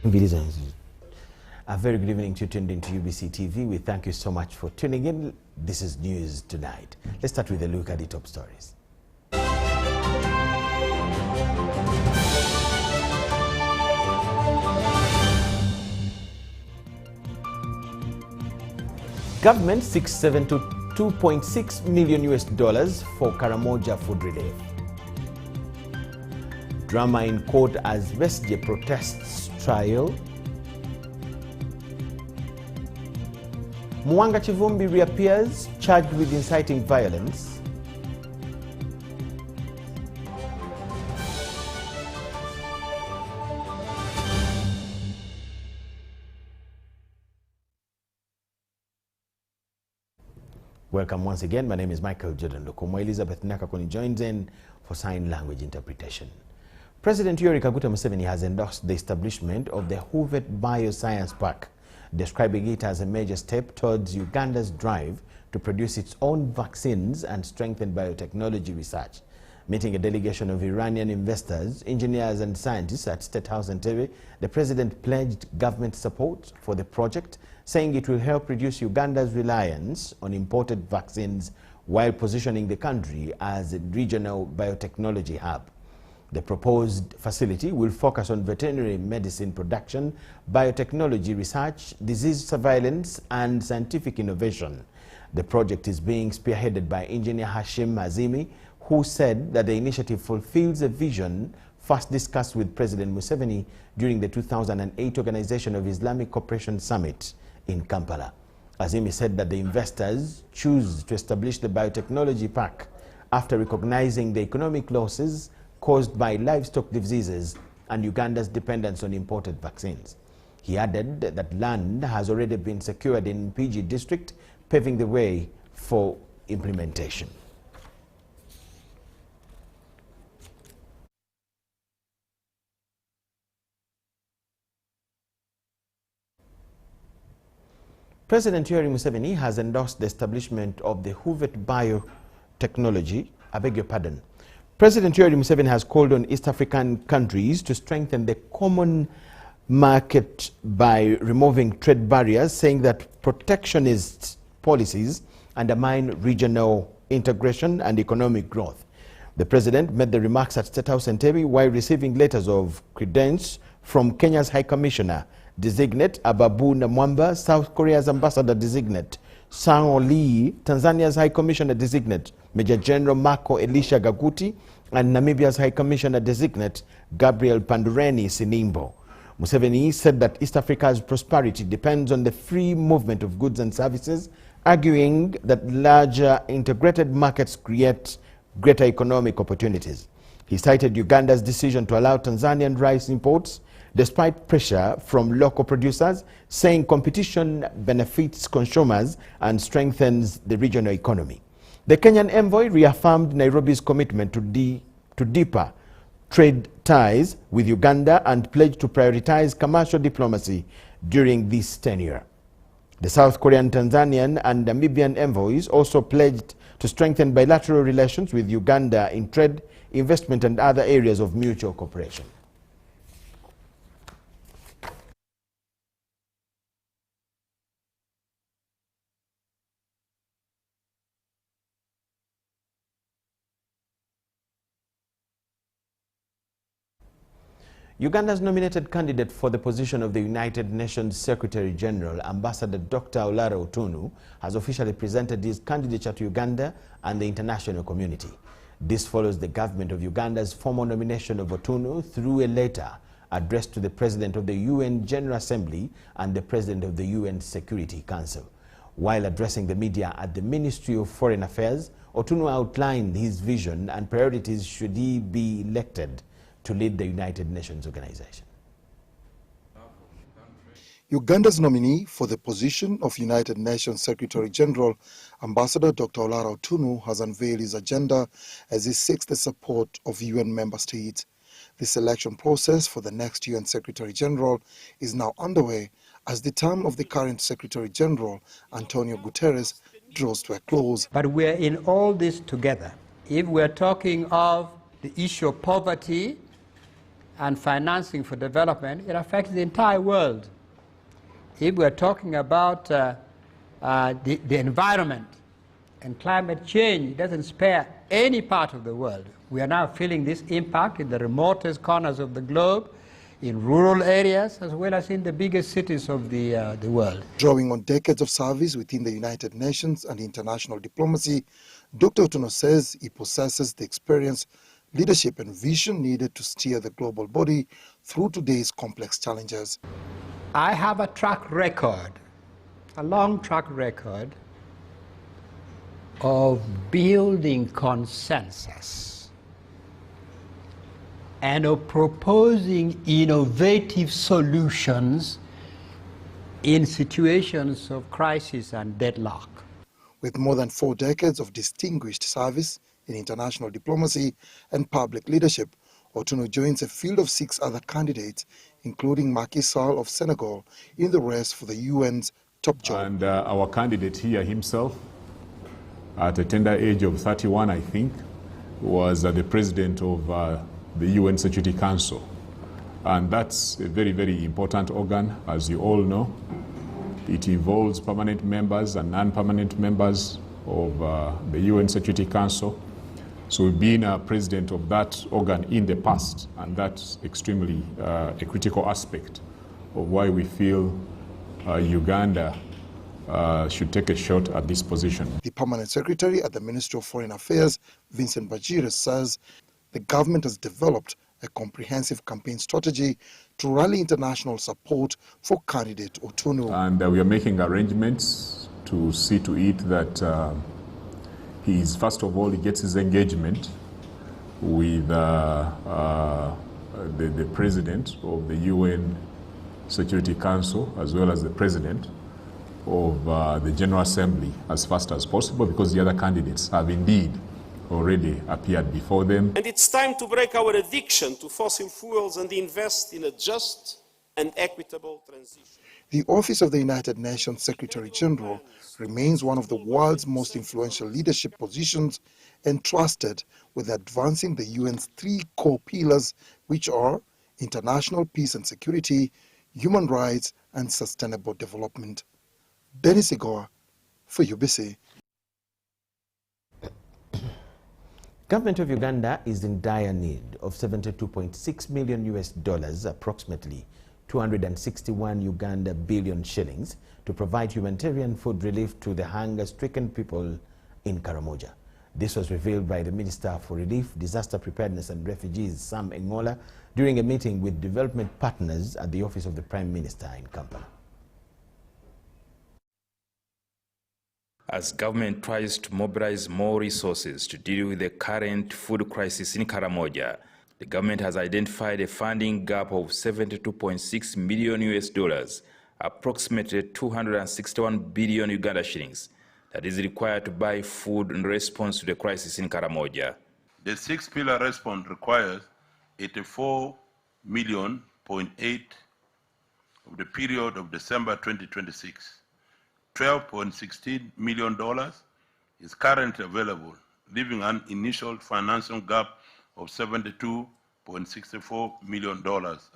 A very good evening to you tuned into UBC TV. We thank you so much for tuning in. This is News Tonight. Let's start with a look at the top stories. Government seeks $72.6 million for Karamoja food relief. Drama in court as Besje protests trial. Mwanga Chivumbi reappears, charged with inciting violence. Welcome once again. My name is Micheal Jordan Lukomwa. Elizabeth Nakakoni joins in for sign language interpretation. President Yoweri Kaguta Museveni has endorsed the establishment of the Hoovet Bioscience Park, describing it as a major step towards Uganda's drive to produce its own vaccines and strengthen biotechnology research. Meeting a delegation of Iranian investors, engineers and scientists at State House Entebbe, the president pledged government support for the project, saying it will help reduce Uganda's reliance on imported vaccines while positioning the country as a regional biotechnology hub. The proposed facility will focus on veterinary medicine production, biotechnology research, disease surveillance, and scientific innovation. The project is being spearheaded by engineer Hashim Azimi, who said that the initiative fulfills a vision first discussed with President Museveni during the 2008 Organization of Islamic Cooperation Summit in Kampala. Azimi said that the investors choose to establish the biotechnology park after recognizing the economic losses caused by livestock diseases and Uganda's dependence on imported vaccines. He added that land has already been secured in PG district, paving the way for implementation. President Yoweri Museveni has endorsed the establishment of the Hoovet Biotechnology, President Yoweri Museveni has called on East African countries to strengthen the common market by removing trade barriers, saying that protectionist policies undermine regional integration and economic growth. The president made the remarks at State House Entebbe while receiving letters of credence from Kenya's High Commissioner Designate Ababu Namwamba, South Korea's Ambassador Designate Sang Lee, Tanzania's High Commissioner Designate Major General Marco Elisha Gaguti, and Namibia's High Commissioner Designate Gabriel Pandureni Sinimbo. Museveni said that East Africa's prosperity depends on the free movement of goods and services, arguing that larger integrated markets create greater economic opportunities. He cited Uganda's decision to allow Tanzanian rice imports despite pressure from local producers, saying competition benefits consumers and strengthens the regional economy. The Kenyan envoy reaffirmed Nairobi's commitment to deeper trade ties with Uganda and pledged to prioritize commercial diplomacy during this tenure. The South Korean, Tanzanian, and Namibian envoys also pledged to strengthen bilateral relations with Uganda in trade, investment, and other areas of mutual cooperation. Uganda's nominated candidate for the position of the United Nations Secretary General, Ambassador Dr. Olara Otunu, has officially presented his candidature to Uganda and the international community. This follows the government of Uganda's formal nomination of Otunu through a letter addressed to the President of the UN General Assembly and the President of the UN Security Council. While addressing the media at the Ministry of Foreign Affairs, Otunu outlined his vision and priorities should he be elected to lead the United Nations organization. Uganda's nominee for the position of United Nations Secretary General, Ambassador Dr. Olara Otunu, has unveiled his agenda as he seeks the support of UN member states. The selection process for the next UN Secretary General is now underway as the term of the current Secretary General, Antonio Guterres, draws to a close. But we're in all this together. If we're talking of the issue of poverty and financing for development, it affects the entire world. If we're talking about the environment and climate change, it doesn't spare any part of the world. We are now feeling this impact in the remotest corners of the globe, in rural areas, as well as in the biggest cities of the world. Drawing on decades of service within the United Nations and international diplomacy, Dr. Otuno says he possesses the experience, leadership and vision needed to steer the global body through today's complex challenges. I have a track record, a long track record of building consensus and of proposing innovative solutions in situations of crisis and deadlock. With more than 4 decades of distinguished service in international diplomacy and public leadership, Otuno joins a field of 6 other candidates, including Micheal of Senegal, in the race for the UN's top job. And our candidate here himself, at a tender age of 31, I think, was the president of the UN Security Council. And that's a very, very important organ, as you all know. It involves permanent members and non-permanent members of the UN Security Council. So we've been a president of that organ in the past, and that's extremely a critical aspect of why we feel Uganda should take a shot at this position. The permanent secretary at the Ministry of Foreign Affairs, Vincent Bajire, says the government has developed a comprehensive campaign strategy to rally international support for candidate Otuno. And we are making arrangements to see to it that first of all, he gets his engagement with the president of the UN Security Council, as well as the president of the General Assembly as fast as possible, because the other candidates have indeed already appeared before them. And it's time to break our addiction to fossil fuels and invest in a just and equitable transition. The Office of the United Nations Secretary General remains one of the world's most influential leadership positions, entrusted with advancing the UN's 3 core pillars, which are international peace and security, human rights, and sustainable development. Dennis Igoa for UBC. Government of Uganda is in dire need of $72.6 million, approximately 261 Uganda billion shillings, to provide humanitarian food relief to the hunger-stricken people in Karamoja. This was revealed by the Minister for Relief, Disaster Preparedness and Refugees, Sam Engola, during a meeting with development partners at the Office of the Prime Minister in Kampala. As government tries to mobilize more resources to deal with the current food crisis in Karamoja, the government has identified a funding gap of $72.6 million, approximately 261 billion Uganda shillings, that is required to buy food in response to the crisis in Karamoja. The 6-pillar response requires 84.8 million of the period of December 2026. $12.16 million is currently available, leaving an initial financial gap of $72.64 million.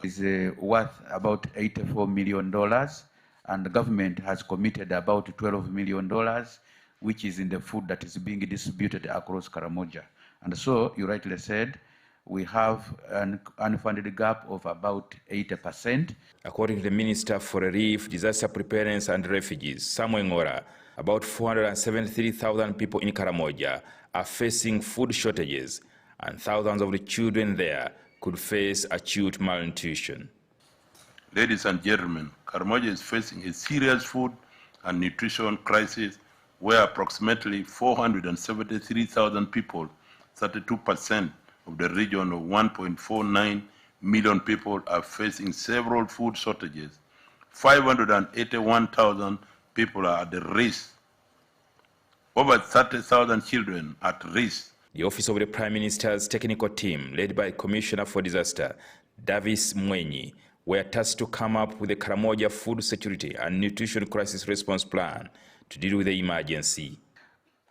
It's worth about $84 million, and the government has committed about $12 million, which is in the food that is being distributed across Karamoja. And so, you rightly said, we have an unfunded gap of about 80%. According to the Minister for Relief, Disaster Preparedness and Refugees, Samuel Ngora, about 473,000 people in Karamoja are facing food shortages, and thousands of the children there could face acute malnutrition. Ladies and gentlemen, Karamoja is facing a serious food and nutrition crisis where approximately 473,000 people, 32% of the region of 1.49 million people, are facing several food shortages. 581,000 people are at the risk. Over 30,000 children at risk. The Office of the Prime Minister's technical team, led by Commissioner for Disaster, Davis Mwenyi, were tasked to come up with a Karamoja food security and nutrition crisis response plan to deal with the emergency.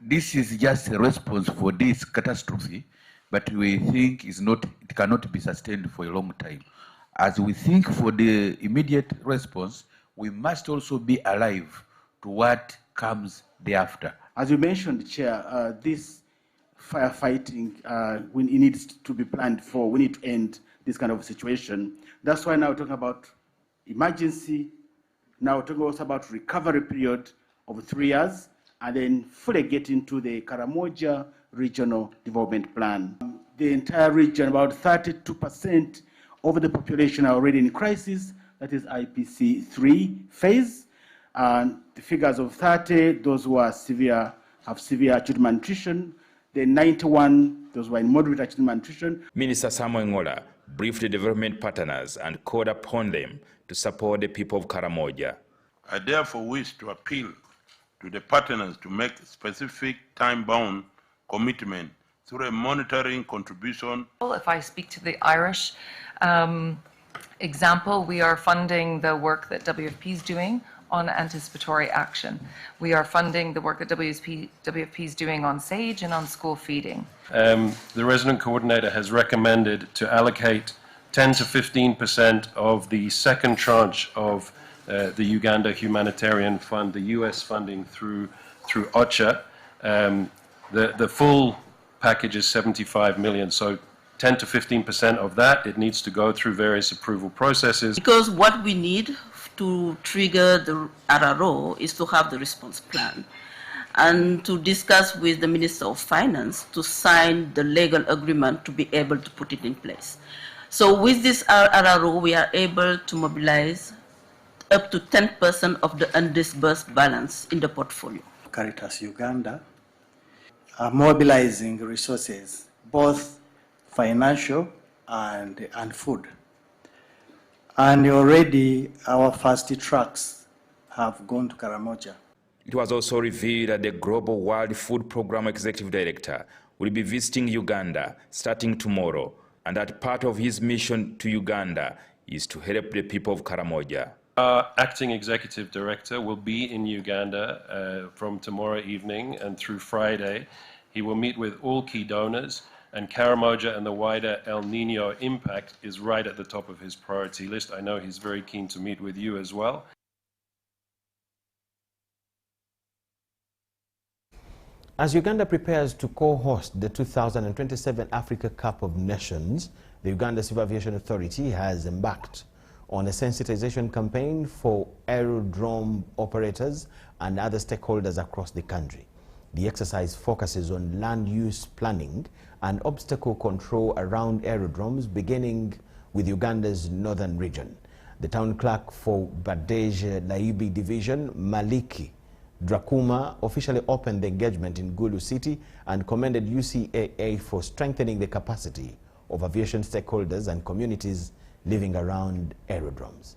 This is just a response for this catastrophe but we think it cannot be sustained for a long time. As we think for the immediate response, we must also be alive to what comes thereafter. As you mentioned, Chair, this firefighting, it needs to be planned for. We need to end this kind of situation. That's why now we're talking about emergency. Now we're talking also about recovery period of 3 years, and then fully get into the Karamoja Regional Development Plan. The entire region, about 32% of the population are already in crisis. That is IPC 3 phase. And the figures of 30, those who are have severe acute malnutrition. The 91, those who are in moderate acute malnutrition. Minister Samuel Ngola briefed the development partners and called upon them to support the people of Karamoja. I therefore wish to appeal to the partners to make specific time-bound commitment through a monitoring contribution. If I speak to the Irish example, we are funding the work that WFP is doing on anticipatory action. We are funding the work that WFP is doing on SAGE and on school feeding. The resident coordinator has recommended to allocate 10 to 15% of the second tranche of the Uganda Humanitarian Fund, the US funding through OCHA. The full package is 75 million, so 10 to 15% of that, it needs to go through various approval processes. Because what we need to trigger the RRO is to have the response plan and to discuss with the Minister of Finance to sign the legal agreement to be able to put it in place. So with this RRO, we are able to mobilize up to 10% of the undisbursed balance in the portfolio. Caritas Uganda are mobilizing resources, both financial and food. And already our first trucks have gone to Karamoja. It was also revealed that the Global World Food Programme Executive Director will be visiting Uganda starting tomorrow, and that part of his mission to Uganda is to help the people of Karamoja. Our acting executive director will be in Uganda from tomorrow evening and through Friday. He will meet with all key donors, and Karamoja and the wider El Nino impact is right at the top of his priority list. I know he's very keen to meet with you as well. As Uganda prepares to co-host the 2027 Africa Cup of Nations, the Uganda Civil Aviation Authority has embarked on a sensitization campaign for aerodrome operators and other stakeholders across the country. The exercise focuses on land use planning and obstacle control around aerodromes, beginning with Uganda's northern region. The town clerk for Badeje Laibi Division, Maliki Drakuma, officially opened the engagement in Gulu City and commended UCAA for strengthening the capacity of aviation stakeholders and communities living around aerodromes.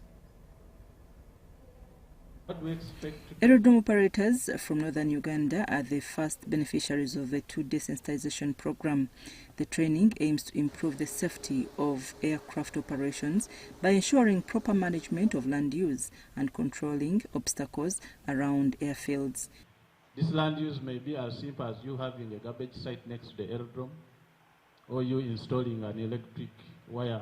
Aerodrome operators from northern Uganda are the first beneficiaries of the two-day sensitization program. The training aims to improve the safety of aircraft operations by ensuring proper management of land use and controlling obstacles around airfields. This land use may be as simple as you having a garbage site next to the aerodrome, or you installing an electric wire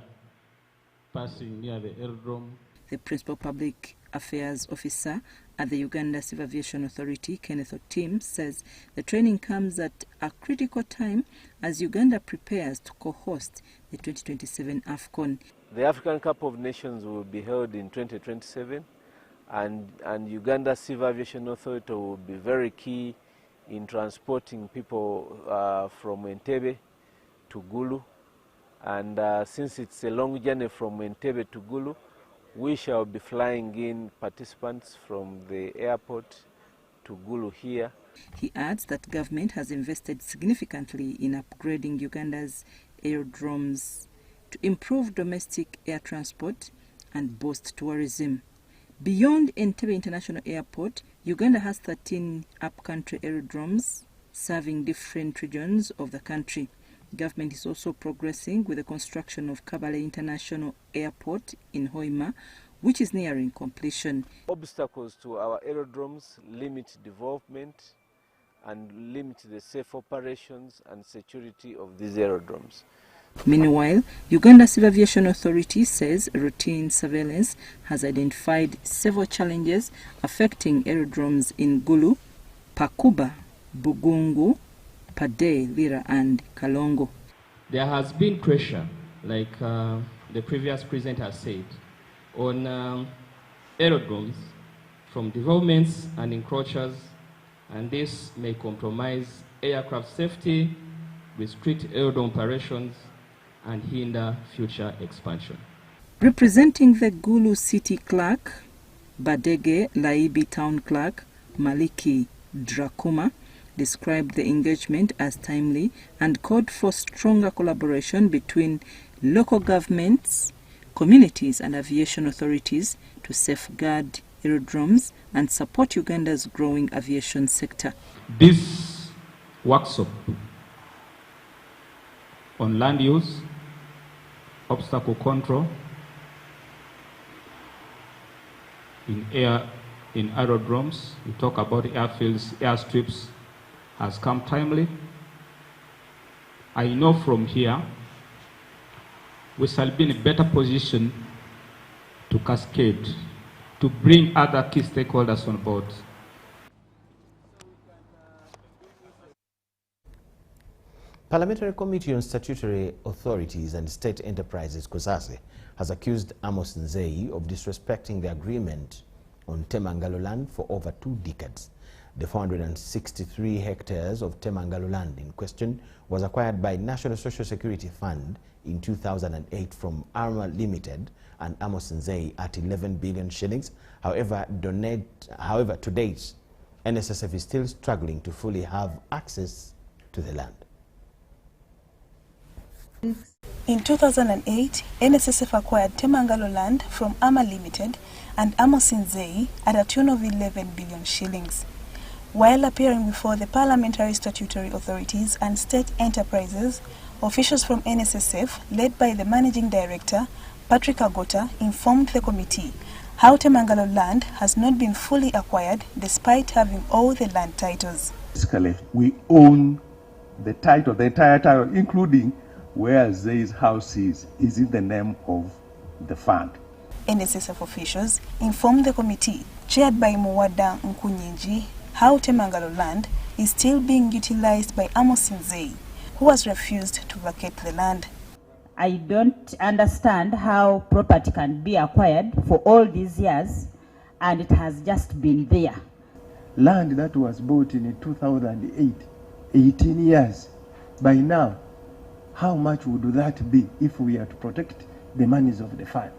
passing near the aerodrome. The Principal Public Affairs Officer at the Uganda Civil Aviation Authority, Kenneth Otim, says the training comes at a critical time as Uganda prepares to co-host the 2027 AFCON. The African Cup of Nations will be held in 2027, and Uganda Civil Aviation Authority will be very key in transporting people from Entebbe to Gulu. And since it's a long journey from Entebbe to Gulu, we shall be flying in participants from the airport to Gulu here. He adds that government has invested significantly in upgrading Uganda's aerodromes to improve domestic air transport and boost tourism. Beyond Entebbe International Airport, Uganda has 13 upcountry aerodromes serving different regions of the country. Government is also progressing with the construction of Kabale International Airport in Hoima, which is nearing completion. Obstacles to our aerodromes limit development and limit the safe operations and security of these aerodromes. Meanwhile, Uganda Civil Aviation Authority says routine surveillance has identified several challenges affecting aerodromes in Gulu, Pakuba, Bugungu, Pade, Lira and Kalongo. There has been pressure, like the previous president has said, on aerodromes from developments and encroachers, and this may compromise aircraft safety, restrict aerodrome operations, and hinder future expansion. Representing the Gulu City Clerk, Badege Laibi Town Clerk, Maliki Drakuma, described the engagement as timely and called for stronger collaboration between local governments, communities and aviation authorities to safeguard aerodromes and support Uganda's growing aviation sector. This workshop on land use, obstacle control in aerodromes, we talk about airfields, airstrips, has come timely. I know from here we shall be in a better position to cascade, to bring other key stakeholders on board. Parliamentary Committee on Statutory Authorities and State Enterprises, COSASE, has accused Amos Nzei of disrespecting the agreement on Temangalo land for over 2 decades. The 463 hectares of Temangalo land in question was acquired by National Social Security Fund in 2008 from Arma Limited and Amos Nzei at 11 billion shillings. However, to date, NSSF is still struggling to fully have access to the land. In 2008, NSSF acquired Temangalo land from Arma Limited and Amos Nzei at a tune of 11 billion shillings. While appearing before the Parliamentary Statutory Authorities and State Enterprises, officials from NSSF, led by the Managing Director, Patrick Agota, informed the committee how Temangalo land has not been fully acquired despite having all the land titles. Basically, we own the title, the entire title, including where Nzei's house is in the name of the fund. NSSF officials informed the committee, chaired by Muwada Nkunyinji, how Temangalo land is still being utilized by Amos Nzei, who has refused to vacate the land. I don't understand how property can be acquired for all these years and it has just been there. Land that was bought in 2008, 18 years. By now, how much would that be if we are to protect the monies of the fund?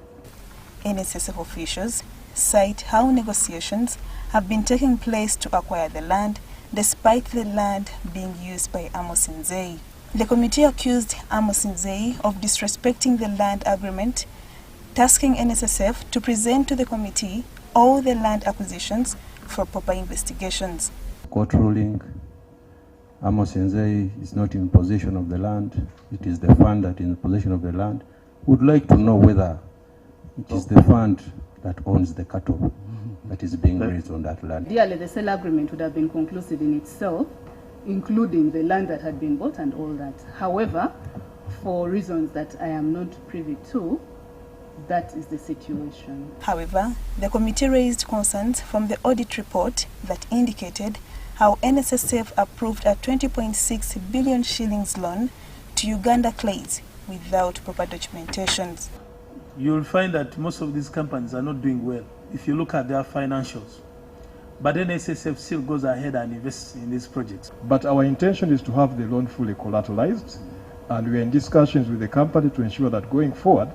NSSF officials cite how negotiations have been taking place to acquire the land despite the land being used by Amos Nzei. The committee accused Amos Nzei of disrespecting the land agreement, tasking NSSF to present to the committee all the land acquisitions for proper investigations. Court ruling, Amos Nzei is not in possession of the land. It is the fund that is in possession of the land. Would like to know whether it is the fund that owns the cattle that is being raised on that land. Ideally, the sale agreement would have been conclusive in itself, including the land that had been bought and all that. However, for reasons that I am not privy to, that is the situation. However, the committee raised concerns from the audit report that indicated how NSSF approved a 20.6 billion shillings loan to Uganda Clays without proper documentations. You'll find that most of these companies are not doing well if you look at their financials. But NSSF still goes ahead and invests in these projects. But our intention is to have the loan fully collateralized, and we are in discussions with the company to ensure that going forward,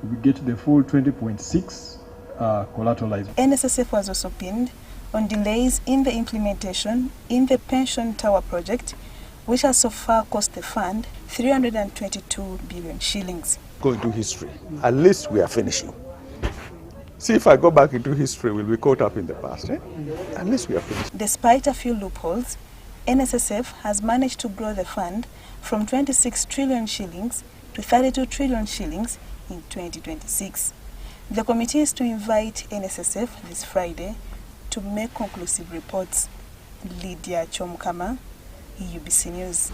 we get the full 20.6 collateralized. NSSF was also pinned on delays in the implementation in the pension tower project, which has so far cost the fund 322 billion shillings. Go into history. At least we are finishing. See, if I go back into history, we'll be caught up in the past. At least we are finished. Despite a few loopholes, NSSF has managed to grow the fund from 26 trillion shillings to 32 trillion shillings in 2026. The committee is to invite NSSF this Friday to make conclusive reports. Lydia Chomkama, UBC News.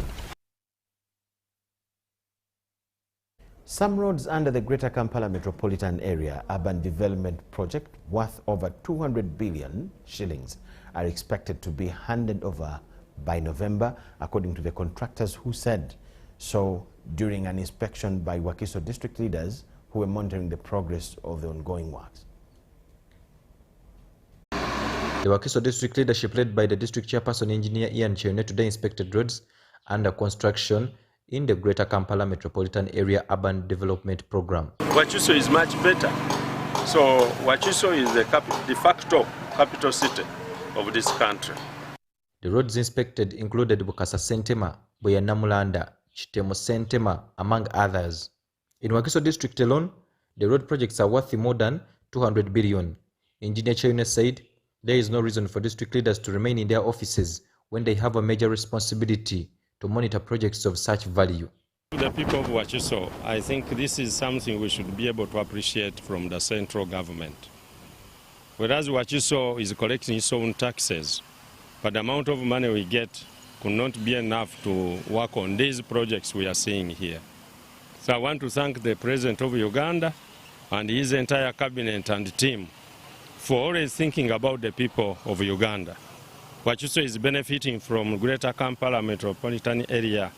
Some roads under the Greater Kampala Metropolitan Area Urban Development Project worth over 200 billion shillings are expected to be handed over by November, according to the contractors who said so during an inspection by Wakiso district leaders who were monitoring the progress of the ongoing works. The Wakiso district leadership, led by the district chairperson engineer Ian Chione, today inspected roads under construction in the Greater Kampala Metropolitan Area Urban Development Program. Wakiso is much better. So Wakiso is the de facto capital city of this country. The roads inspected included Bukasa Sentema, Boyanamulanda, Chitemo Sentema, among others. In Wakiso district alone, the road projects are worth more than 200 billion. Engineer Chione said there is no reason for district leaders to remain in their offices when they have a major responsibility to monitor projects of such value. The people of Wakiso, I think this is something we should be able to appreciate from the central government. Whereas Wakiso is collecting its own taxes, but the amount of money we get could not be enough to work on these projects we are seeing here. So I want to thank the President of Uganda and his entire cabinet and team for always thinking about the people of Uganda. Wakiso is benefiting from Greater Kampala Metropolitan Area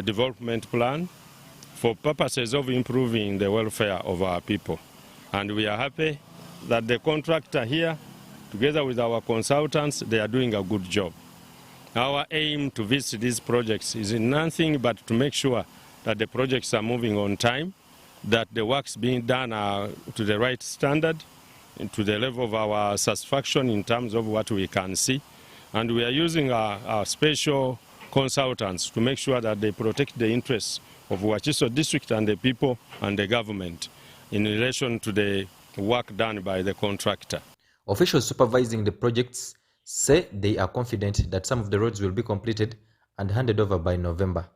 Development Plan for purposes of improving the welfare of our people. And we are happy that the contractor here, together with our consultants, they are doing a good job. Our aim to visit these projects is nothing but to make sure that the projects are moving on time, that the works being done are to the right standard, to the level of our satisfaction in terms of what we can see. And we are using our special consultants to make sure that they protect the interests of Wakiso district and the people and the government in relation to the work done by the contractor. Officials supervising the projects say they are confident that some of the roads will be completed and handed over by November.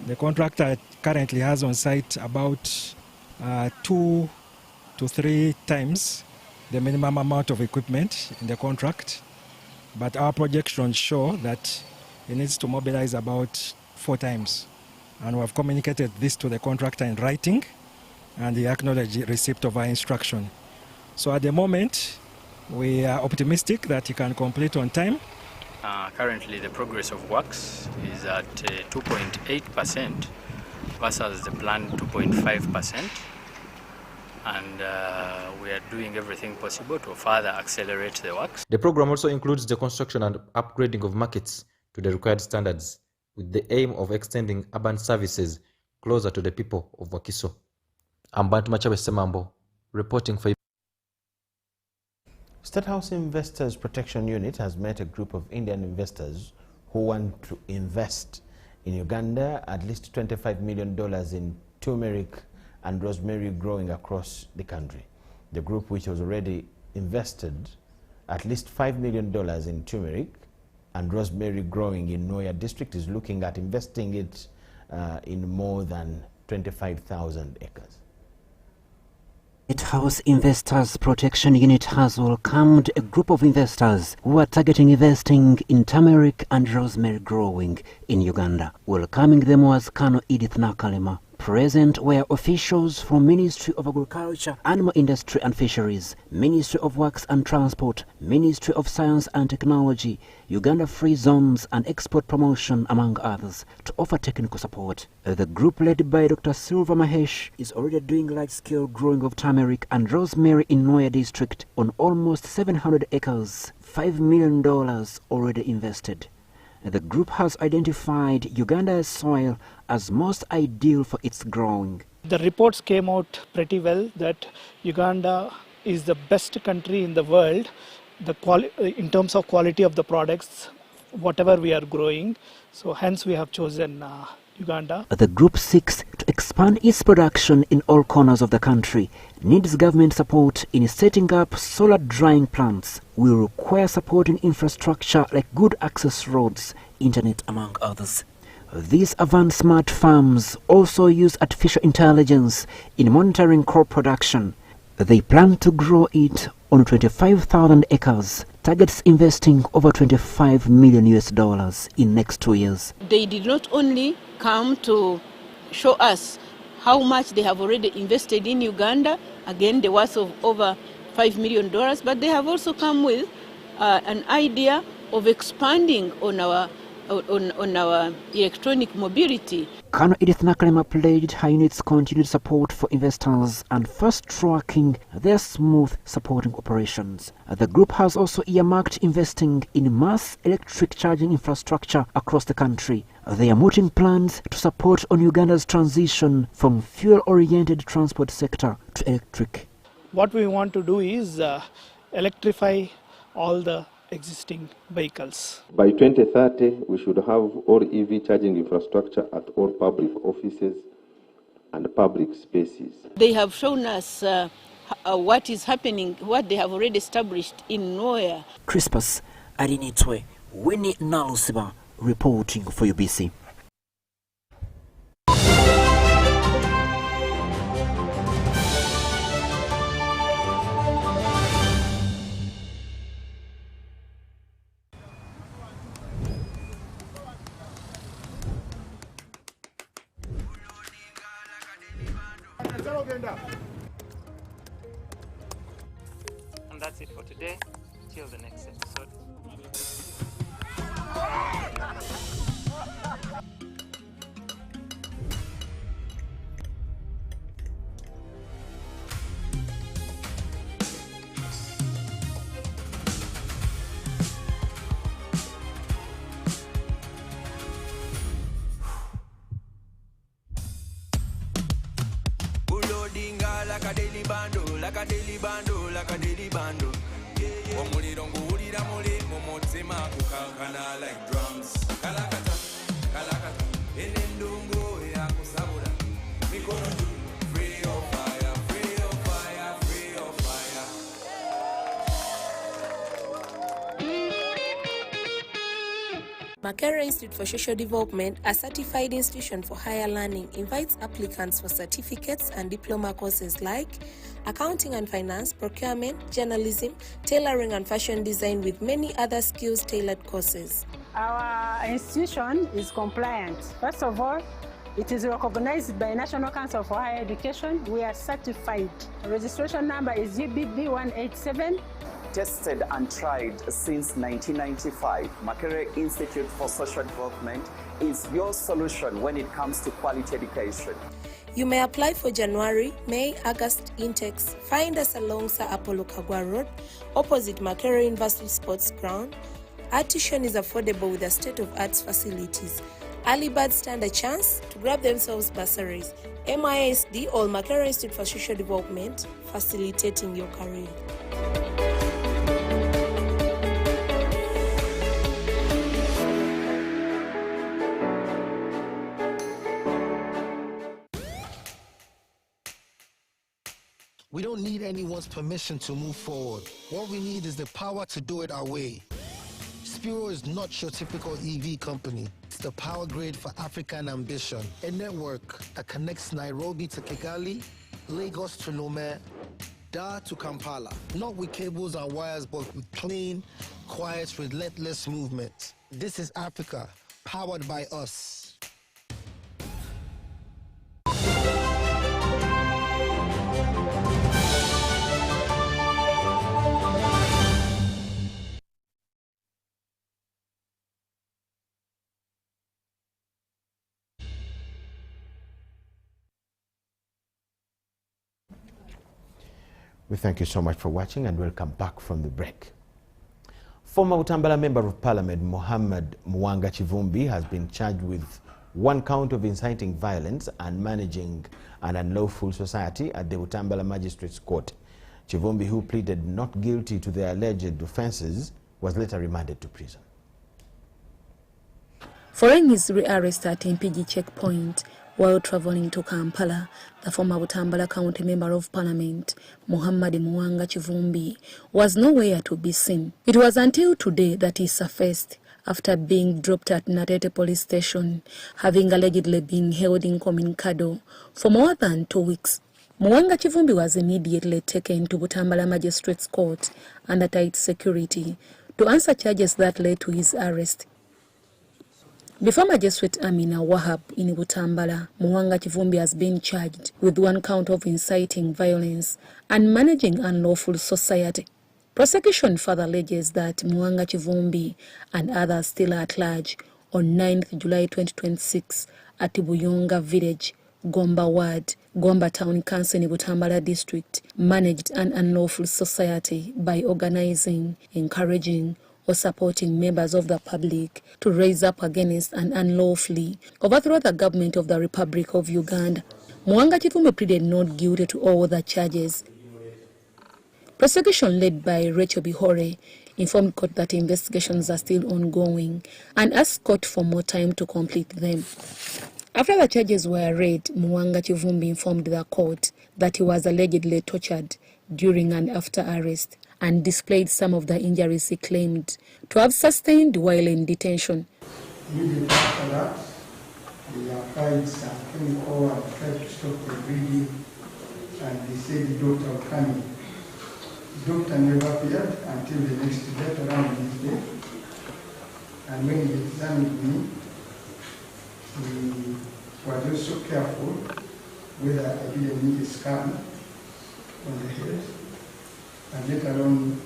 The contractor currently has on site about 2 to 3 times the minimum amount of equipment in the contract, but our projections show that he needs to mobilize about 4 times. And we have communicated this to the contractor in writing, and he acknowledged receipt of our instruction. So at the moment, we are optimistic that he can complete on time. Currently, the progress of works is at 2.8% versus the planned 2.5%. And we are doing everything possible to further accelerate the works. The program also includes the construction and upgrading of markets to the required standards, with the aim of extending urban services closer to the people of Wakiso. I'm Bantu Machabe Semambo, reporting for State House Investors Protection Unit has met a group of Indian investors who want to invest in Uganda at least $25 million in turmeric and rosemary growing across the country. The group, which has already invested at least $5 million in turmeric and rosemary growing in Noya district, is looking at investing it in more than 25,000 acres. State House Investors Protection Unit has welcomed a group of investors who are targeting investing in turmeric and rosemary growing in Uganda. Welcoming them was Colonel Edith Nakalema. Present were officials from Ministry of Agriculture, Animal Industry and Fisheries, Ministry of Works and Transport, Ministry of Science and Technology, Uganda Free Zones and Export Promotion, among others, to offer technical support. The group, led by Dr. Silva Mahesh, is already doing large-scale growing of turmeric and rosemary in Noya district on almost 700 acres, $5 million already invested. The group has identified Uganda's soil as most ideal for its growing. The reports came out pretty well that Uganda is the best country in the world in terms of quality of the products, whatever we are growing. So hence we have chosen Uganda. The group seeks to expand its production in all corners of the country, needs government support in setting up solar drying plants, will require support in infrastructure like good access roads, internet, among others. These advanced smart farms also use artificial intelligence in monitoring crop production. They plan to grow it on 25,000 acres targets investing over $25 million in next 2 years. They did not only come to show us how much they have already invested in Uganda, again the worth of over $5 million, but they have also come with an idea of expanding on our electronic mobility. Colonel Edith Nakalema pledged her unit's continued support for investors and fast-tracking their smooth supporting operations. The group has also earmarked investing in mass electric charging infrastructure across the country. They are mooting plans to support on Uganda's transition from fuel-oriented transport sector to electric. What we want to do is electrify all the existing vehicles. By 2030, we should have all EV charging infrastructure at all public offices and public spaces. They have shown us what is happening, what they have already established in Noya. Crispus Arinitwe, Winnie Nalusiba, reporting for UBC. And that's it for today. Till the next episode. Like a daily bando, like a daily bando, like a daily bando. Omuliro nguwulira muli mu mutima kukankana like drums. Kalakata, kalakata, enendungu yakusabula. Mikono juu, free of fire, free of fire, free of fire. Micheal Institute for Social Development, a certified institution for higher learning, invites applicants for certificates and diploma courses like accounting and finance, procurement, journalism, tailoring and fashion design, with many other skills-tailored courses. Our institution is compliant. First of all, it is recognized by National Council for Higher Education. We are certified. The registration number is UBB 187. Tested and tried since 1995, Micheal Institute for Social Development is your solution when it comes to quality education. You may apply for January, May, August intakes. Find us along Sir Apollo Kagwa Road, opposite Micheal University Sports Ground. Our tuition is affordable with the state-of-art facilities. Early birds stand a chance to grab themselves bursaries. MISD or Micheal Institute for Social Development, facilitating your career. We don't need anyone's permission to move forward. What we need is the power to do it our way. Spiro is not your typical EV company. It's the power grid for African ambition. A network that connects Nairobi to Kigali, Lagos to Lome, Dar to Kampala. Not with cables and wires, but with clean, quiet, relentless movement. This is Africa, powered by us. We thank you so much for watching and welcome back from the break. Former Butambala Member of Parliament Muhammad Muwanga Chivumbi has been charged with 1 count of inciting violence and managing an unlawful society at the Butambala Magistrates Court. Chivumbi, who pleaded not guilty to the alleged offences, was later remanded to prison. Following his rearrest at Mpigi checkpoint while travelling to Kampala, the former Butambala County Member of Parliament, Muhammad Muwanga Chivumbi, was nowhere to be seen. It was until today that he surfaced after being dropped at Natete police station, having allegedly been held incommunicado for more than 2 weeks. Muwanga Chivumbi was immediately taken to Butambala Magistrates Court under tight security to answer charges that led to his arrest. Before Magistrate Amina Wahab in Butambala, Muwanga Chivumbi has been charged with 1 count of inciting violence and managing unlawful society. Prosecution further alleges that Muwanga Chivumbi and others still at large on 9th July 2026 at Buyunga Village, Gomba Ward, Gomba Town Council in Butambala District managed an unlawful society by organizing, encouraging, or supporting members of the public to raise up against and unlawfully overthrow the government of the Republic of Uganda. Muwanga Chivumbi pleaded not guilty to all the charges. Prosecution led by Rachel Bihore informed court that investigations are still ongoing and asked court for more time to complete them. After the charges were read, Muwanga Chivumbi informed the court that he was allegedly tortured during and after arrest and displayed some of the injuries he claimed to have sustained while in detention. Immediately after that, they applied some chemical and tried to stop the bleeding, and they said the doctor was coming. The doctor never appeared until the next day around this day. And when he examined me, he was also careful whether I didn't need a scan on the head. And later on,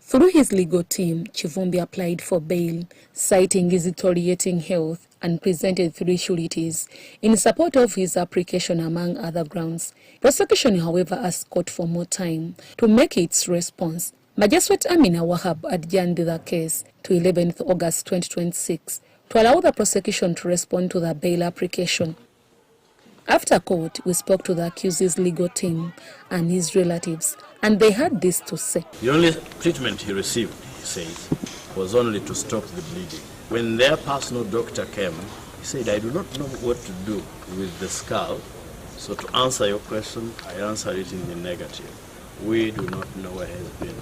through his legal team, Chivumbi applied for bail, citing his deteriorating health, and presented 3 sureties in support of his application, among other grounds. Prosecution, however, asked court for more time to make its response. Magistrate Amina Wahab adjourned the case to 11th August 2026 to allow the prosecution to respond to the bail application. After court, we spoke to the accused's legal team and his relatives, and they had this to say. The only treatment he received, he says, was only to stop the bleeding. When their personal doctor came, he said, I do not know what to do with the skull, so to answer your question, I answer it in the negative. We do not know where he has been.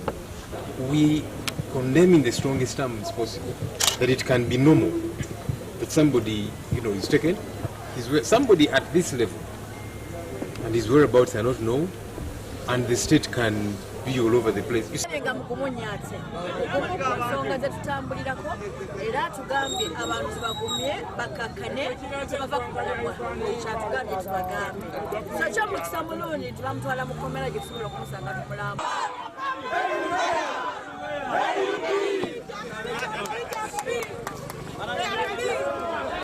We condemn in the strongest terms possible that it can be normal that somebody, is taken. Somebody at this level and his whereabouts are not known, and the state can be all over the place.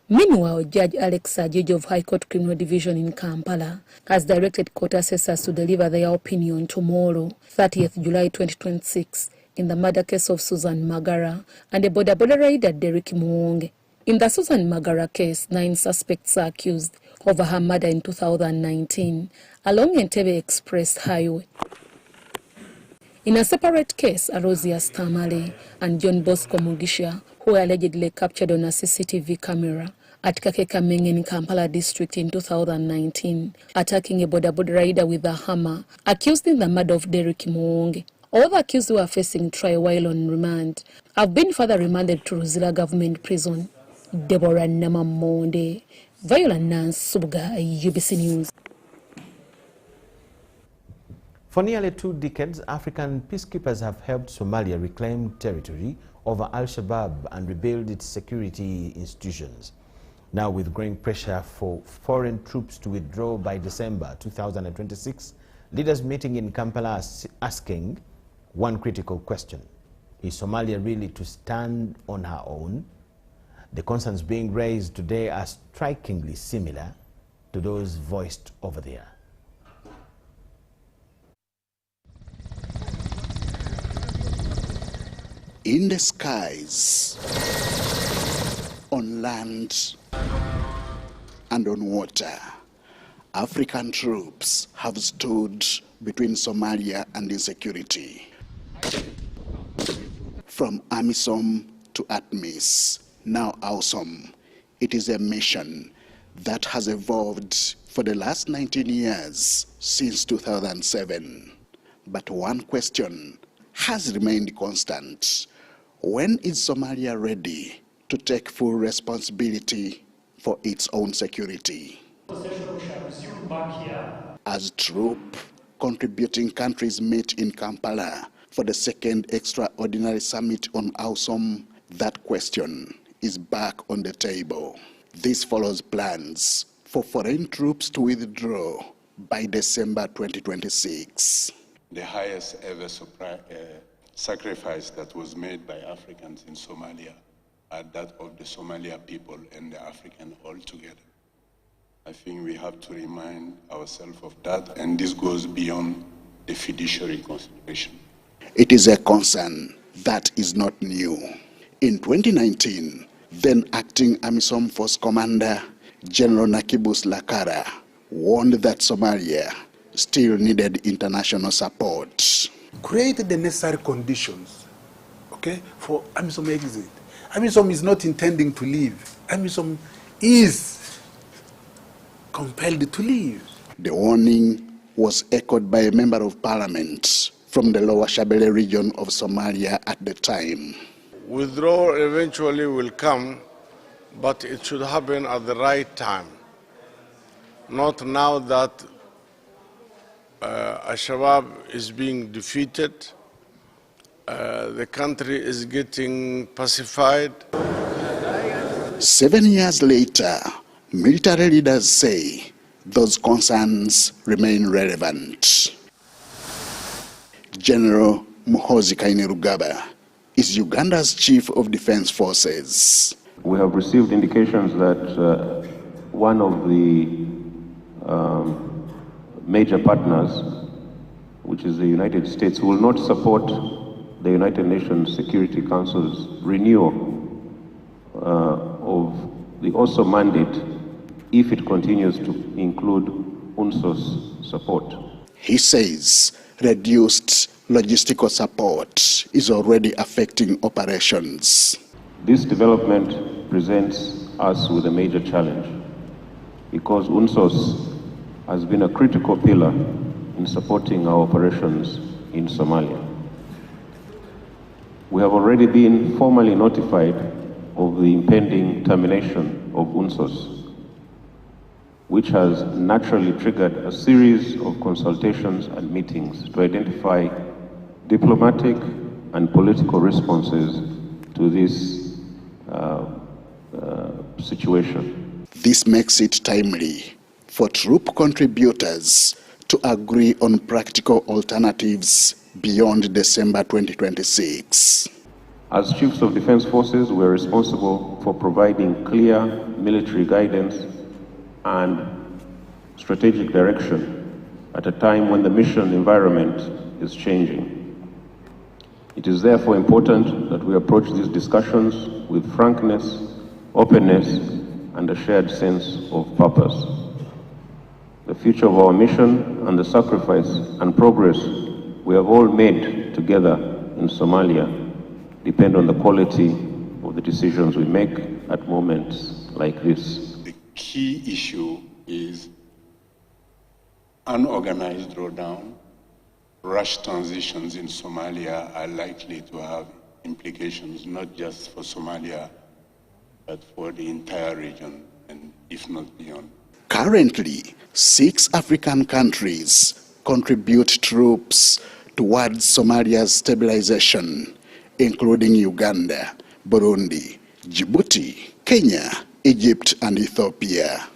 Meanwhile, Judge Alexa, Judge of High Court Criminal Division in Kampala, has directed court assessors to deliver their opinion tomorrow, 30th July 2026, in the murder case of Susan Magara and the border rider Derek Muwonge. In the Susan Magara case, 9 suspects are accused of her murder in 2019 along Entebbe Express Highway. In a separate case, Arosias Tamale and John Bosco Mugisha, who were allegedly captured on a CCTV camera at Kakekameng in Kampala district in 2019, attacking a border rider with a hammer, accused in the murder of Derek Muwonge. All the accused who are facing trial while on remand have been further remanded to Ruzila Government Prison. Deborah Namamonde, Viola Nance Subuga, UBC News. For nearly 2 decades, African peacekeepers have helped Somalia reclaim territory over Al-Shabaab and rebuild its security institutions. Now, with growing pressure for foreign troops to withdraw by December 2026, leaders meeting in Kampala are asking one critical question. Is Somalia really to stand on her own? The concerns being raised today are strikingly similar to those voiced over there. In the skies, on land, and on water, African troops have stood between Somalia and insecurity. From AMISOM to ATMIS, now AWSOM, it is a mission that has evolved for the last 19 years since 2007. But one question has remained constant. When is Somalia ready to take full responsibility for its own security? The session we shall resume back here as troop contributing countries meet in Kampala for the second extraordinary summit on AUSOM, that question is back on the table. This follows plans for foreign troops to withdraw by December 2026. The highest ever sacrifice that was made by Africans in Somalia are that of the Somalia people and the African all together. I think we have to remind ourselves of that, and this goes beyond the fiduciary consideration. It is a concern that is not new. In 2019, then acting AMISOM Force Commander General Nakibus Lakara warned that Somalia still needed international support. Create the necessary conditions, okay, for AMISOM exit. AMISOM is not intending to leave. AMISOM is compelled to leave. The warning was echoed by a member of parliament from the Lower Shabelle region of Somalia at the time. Withdrawal eventually will come, but it should happen at the right time. Not now that Al-Shabaab is being defeated, the country is getting pacified. 7 years later, military leaders say those concerns remain relevant. General Muhoozi Kainerugaba is Uganda's Chief of Defense Forces. We have received indications that one of the major partners, which is the United States, will not support the United Nations Security Council's renewal of the OSO mandate if it continues to include UNSOS support. He says reduced logistical support is already affecting operations. This development presents us with a major challenge because UNSOS has been a critical pillar in supporting our operations in Somalia. We have already been formally notified of the impending termination of UNSOS, which has naturally triggered a series of consultations and meetings to identify diplomatic and political responses to this situation. This makes it timely for troop contributors to agree on practical alternatives beyond December 2026. As Chiefs of Defense Forces, we are responsible for providing clear military guidance and strategic direction at a time when the mission environment is changing. It is therefore important that we approach these discussions with frankness, openness, and a shared sense of purpose. The future of our mission and the sacrifice and progress we have all made together in Somalia depend on the quality of the decisions we make at moments like this. The key issue is unorganized drawdown. Rush transitions in Somalia are likely to have implications not just for Somalia, but for the entire region, and if not beyond. Currently, 6 African countries contribute troops towards Somalia's stabilization, including Uganda, Burundi, Djibouti, Kenya, Egypt, and Ethiopia.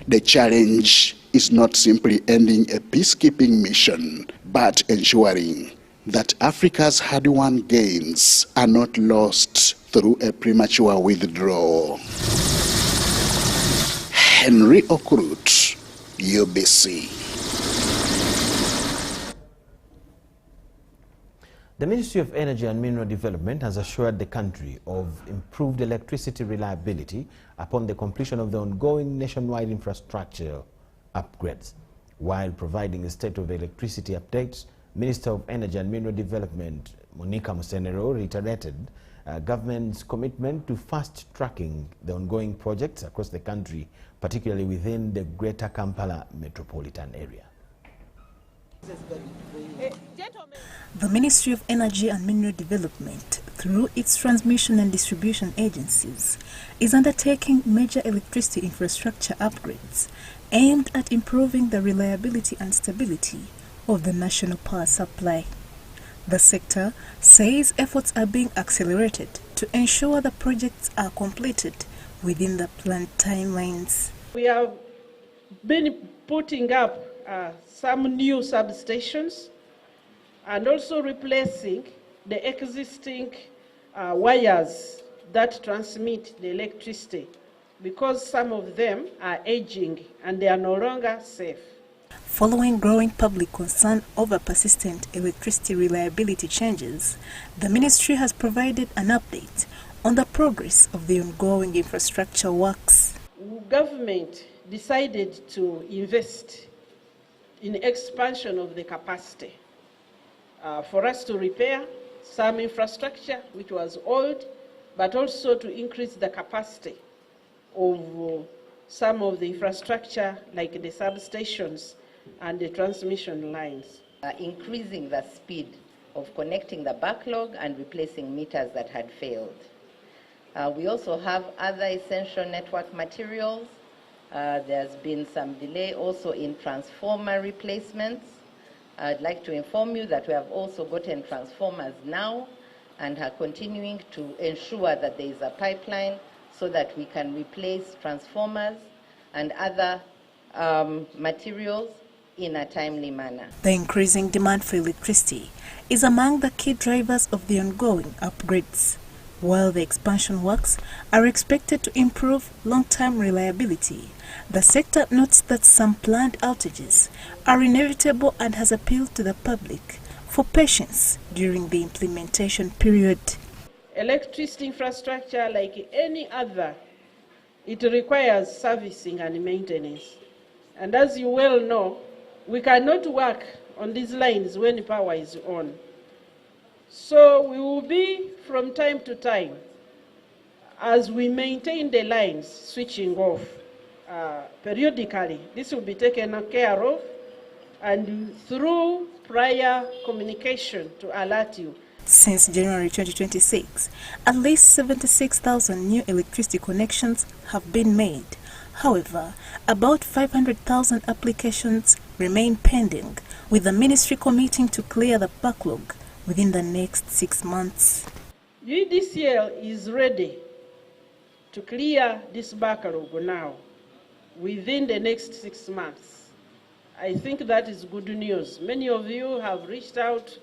The challenge is not simply ending a peacekeeping mission, but ensuring that Africa's hard-won gains are not lost through a premature withdrawal. Henry Okrut, UBC. The Ministry of Energy and Mineral Development has assured the country of improved electricity reliability upon the completion of the ongoing nationwide infrastructure upgrades. While providing a state of electricity updates, Minister of Energy and Mineral Development Monica Musenero reiterated government's commitment to fast-tracking the ongoing projects across the country, particularly within the Greater Kampala metropolitan area. The Ministry of Energy and Mineral Development, through its transmission and distribution agencies, is undertaking major electricity infrastructure upgrades aimed at improving the reliability and stability of the national power supply. The sector says efforts are being accelerated to ensure the projects are completed within the planned timelines. We have been putting up some new substations and also replacing the existing wires that transmit the electricity, because some of them are aging and they are no longer safe. Following growing public concern over persistent electricity reliability changes, the ministry has provided an update on the progress of the ongoing infrastructure works. Government decided to invest in expansion of the capacity for us to repair some infrastructure which was old, but also to increase the capacity of some of the infrastructure like the substations and the transmission lines. Increasing the speed of connecting the backlog and replacing meters that had failed. We also have other essential network materials. There's been some delay also in transformer replacements. I'd like to inform you that we have also gotten transformers now and are continuing to ensure that there is a pipeline so that we can replace transformers and other materials in a timely manner. The increasing demand for electricity is among the key drivers of the ongoing upgrades, while the expansion works are expected to improve long-term reliability. The sector notes that some planned outages are inevitable and has appealed to the public for patience during the implementation period. Electricity infrastructure, like any other, it requires servicing and maintenance. And as you well know, we cannot work on these lines when power is on. So we will be, from time to time, as we maintain the lines, switching off periodically. This will be taken care of, and through prior communication to alert you. Since January 2026, at least 76,000 new electricity connections have been made. However, about 500,000 applications remain pending, with the ministry committing to clear the backlog within the next 6 months. UEDCL is ready to clear this backlog now within the next 6 months. I think that is good news. Many of you have reached out,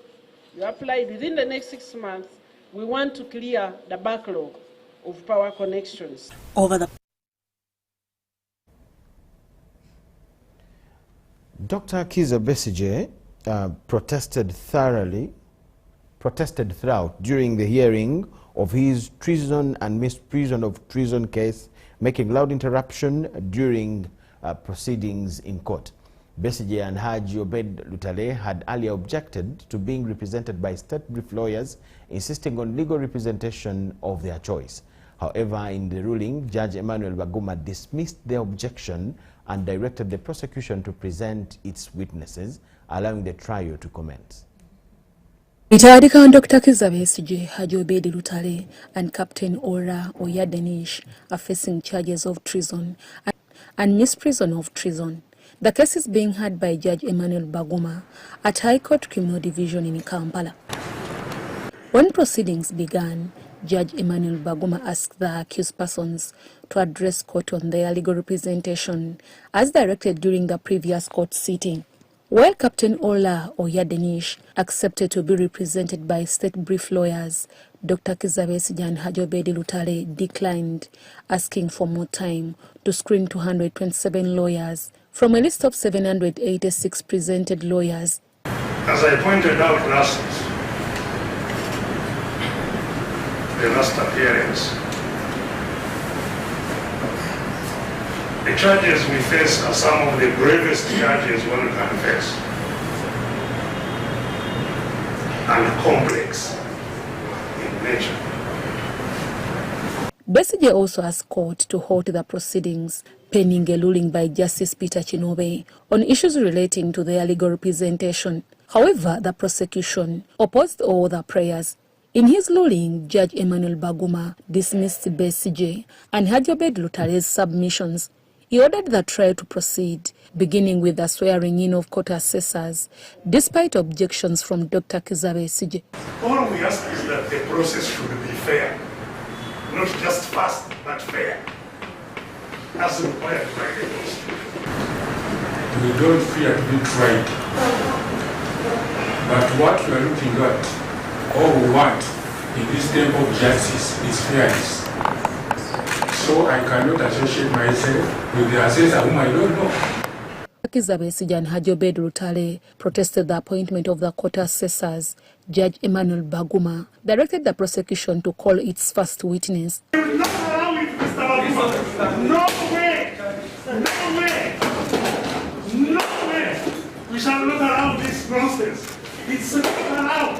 you applied. Within the next 6 months, we want to clear the backlog of power connections. Dr. Kizza Besigye protested throughout during the hearing of his treason and misprision of treason case, making loud interruption during proceedings in court. Besigye and Haji Obed Lutale had earlier objected to being represented by state brief lawyers, insisting on legal representation of their choice. However, in the ruling, Judge Emmanuel Baguma dismissed the objection and directed the prosecution to present its witnesses, allowing the trial to commence. Itadika on Dr. Kizza Besigye, Haji Obed Lutale, and Captain Ora Oyadenish are facing charges of treason and misprision of treason. The case is being heard by Judge Emmanuel Baguma at High Court Criminal Division in Kampala. When proceedings began, Judge Emmanuel Baguma asked the accused persons to address court on their legal representation as directed during the previous court sitting. While Captain Ola Oyadenish accepted to be represented by state brief lawyers, Dr. Kizza Besigye and Haji Obed Lutale declined, asking for more time to screen 227 lawyers from a list of 786 presented lawyers. As I pointed out the last appearance, the charges we face are some of the bravest charges one can face, and complex in nature. Besigye also asked court to halt the proceedings pending a ruling by Justice Peter Chinobe on issues relating to their legal representation. However, the prosecution opposed all the prayers. In his ruling, Judge Emmanuel Baguma dismissed Besigye and Hajobed Lutare's submissions. He ordered the trial to proceed, beginning with the swearing-in of court assessors, despite objections from Dr. Kizza Besigye. All we ask is that the process should be fair, not just fast, but fair, as required by the Constitution. We don't fear to be tried, but what we are looking at, all we want in this time of justice is fairness. So I cannot associate myself with the assessor whom I don't know. Kizza Besigye and Hajobed Lutale protested the appointment of the court assessors. Judge Emmanuel Baguma directed the prosecution to call its first witness. We will not allow it, Mr. Baguma. No way! No way! No way! We shall not allow this nonsense. It's not allowed.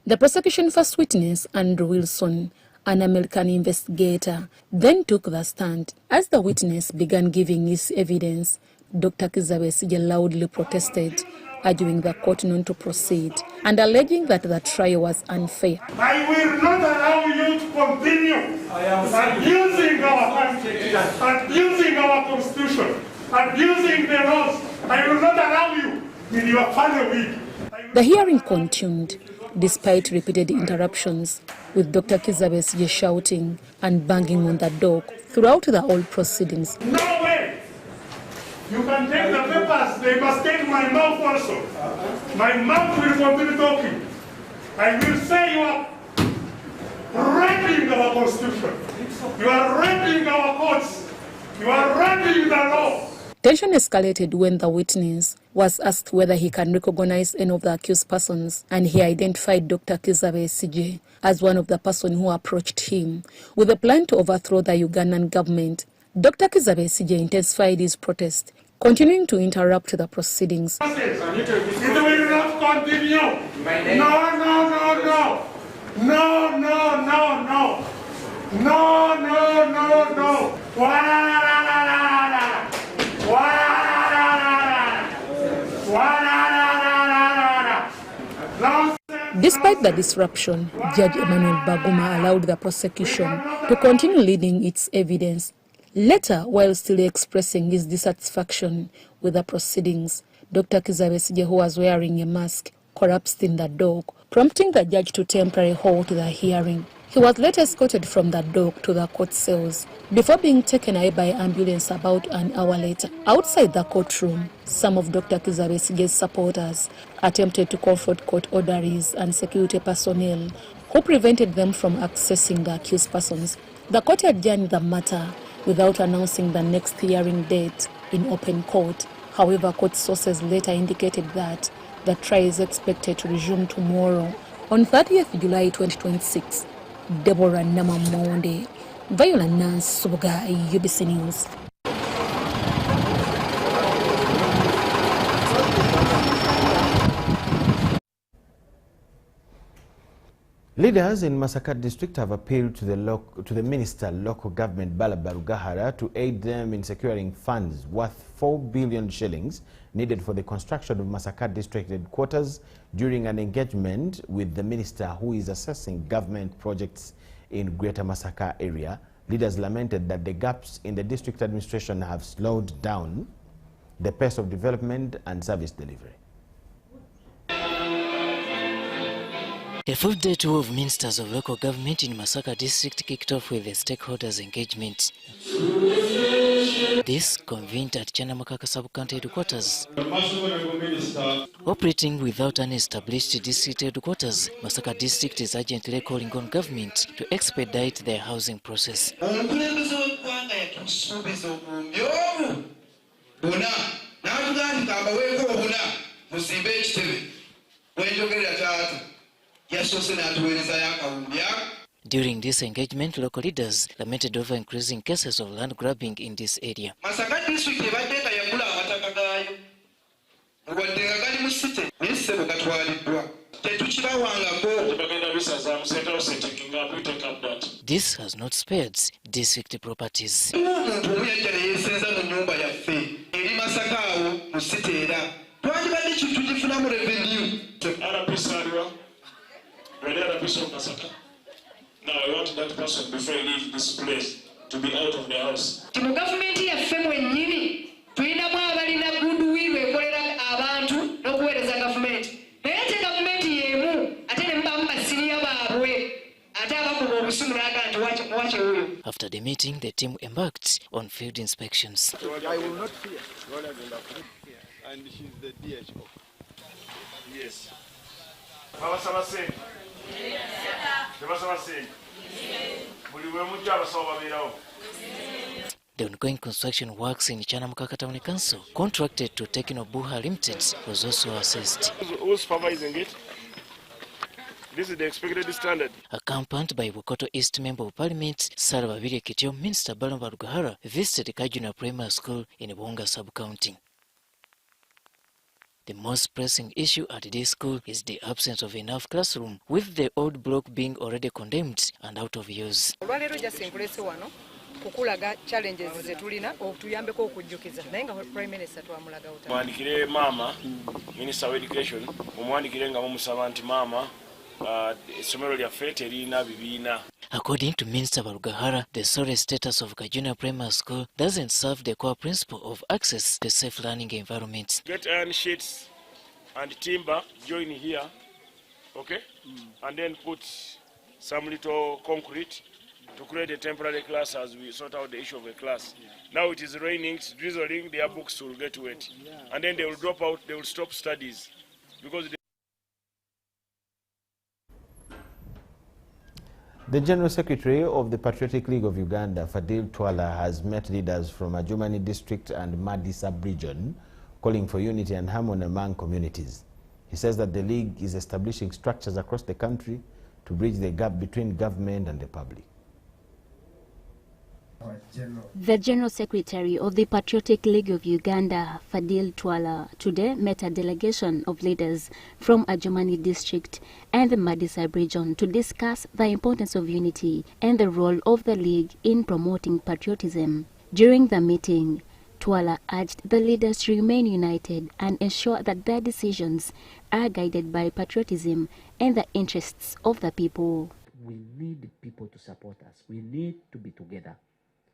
The prosecution first witness, Andrew Wilson, an American investigator, then took the stand. As the witness began giving his evidence, Dr. Kizza Besigye loudly protested, urging the court not to proceed and alleging that the trial was unfair. I will not allow you to continue abusing our country, abusing our constitution, abusing the laws. I will not allow you in your final week. The hearing continued, despite repeated interruptions, with Dr. Kizza Besigye shouting and banging on the door throughout the whole proceedings. No way! You can take the papers, they must take my mouth also. My mouth will continue talking. I will say you are raping our constitution. You are raping our courts. You are raping the law. Tension escalated when the witness was asked whether he can recognize any of the accused persons, and he identified Dr. Kizza Besigye as one of the persons who approached him with a plan to overthrow the Ugandan government. Dr. Kizza Besigye intensified his protest, continuing to interrupt the proceedings. It will not continue. No, no, no, no. No, no, no, no. No, no, no, no. Despite the disruption, Judge Emmanuel Baguma allowed the prosecution to continue leading its evidence. Later, while still expressing his dissatisfaction with the proceedings, Dr. Kizza Besigye, who was wearing a mask, collapsed in the dock, prompting the judge to temporarily halt the hearing. He was later escorted from the dock to the court cells before being taken away by ambulance about an hour later. Outside the courtroom, some of Dr. Kizza Besigye's supporters attempted to confront court orderlies and security personnel who prevented them from accessing the accused persons. The court adjourned the matter without announcing the next hearing date in open court. However, court sources later indicated that the trial is expected to resume tomorrow on 30th July 2026. Deborah Namamonde, Viola Nance Subuga, UBC News. Leaders in Masaka district have appealed to the Minister Local Government Bala Barugahara to aid them in securing funds worth 4 billion shillings needed for the construction of Masaka district headquarters during an engagement with the minister who is assessing government projects in Greater Masaka area. Leaders lamented that the gaps in the district administration have slowed down the pace of development and service delivery. A full-day tour of ministers of local government in Masaka district kicked off with the stakeholders engagement. This convened at Chanamakaka sub-county headquarters. Operating without an established district headquarters, Masaka district is urgently calling on government to expedite their housing process. During this engagement, local leaders lamented over increasing cases of land grabbing in this area. Masaka district ebadde yagula amataka gaayo wadde nga gali mu site naye ssebo gatwaliddwa tetukibawangako tebagenda bisazaamu sente osetekinga This has not spared district properties. Now I want that person before I leave this place to be out of the house. After the meeting, the team embarked on field inspections. I will not fear. And she's the DHO. Yes. The ongoing construction works in Chanamukaka Town Council, contracted to Tekinobuha Limited, was also assessed. Who's supervising it? This is the expected standard. Accompanied by Bukoto East Member of Parliament, Sarah Kitio, Minister Balamba Rugahara visited Kajuna Primary School in Bonga Sub-County. The most pressing issue at this school is the absence of enough classroom, with the old block being already condemned and out of use. Mwandikire mama, Minister of Education, mwandikire nga mumusaba nti mama, essomero lyaffe terina bibiina. According to Minister Barugahara, the sorry status of Kajuna Primary School doesn't serve the core principle of access to safe learning environment. Get iron sheets and timber, join here, okay? And then put some little concrete to create a temporary class as we sort out the issue of a class. Now it is raining, it's drizzling, their books will get wet. And then they will drop out, they will stop studies. Because The General Secretary of the Patriotic League of Uganda, Fadil Twala, has met leaders from Adjumani District and Madi Sub-Region, calling for unity and harmony among communities. He says that the League is establishing structures across the country to bridge the gap between government and the public. The General Secretary of the Patriotic League of Uganda, Fadil Twala, today met a delegation of leaders from Adjumani District and the Madi Sub-Region to discuss the importance of unity and the role of the League in promoting patriotism. During the meeting, Twala urged the leaders to remain united and ensure that their decisions are guided by patriotism and the interests of the people. We need people to support us. We need to be together.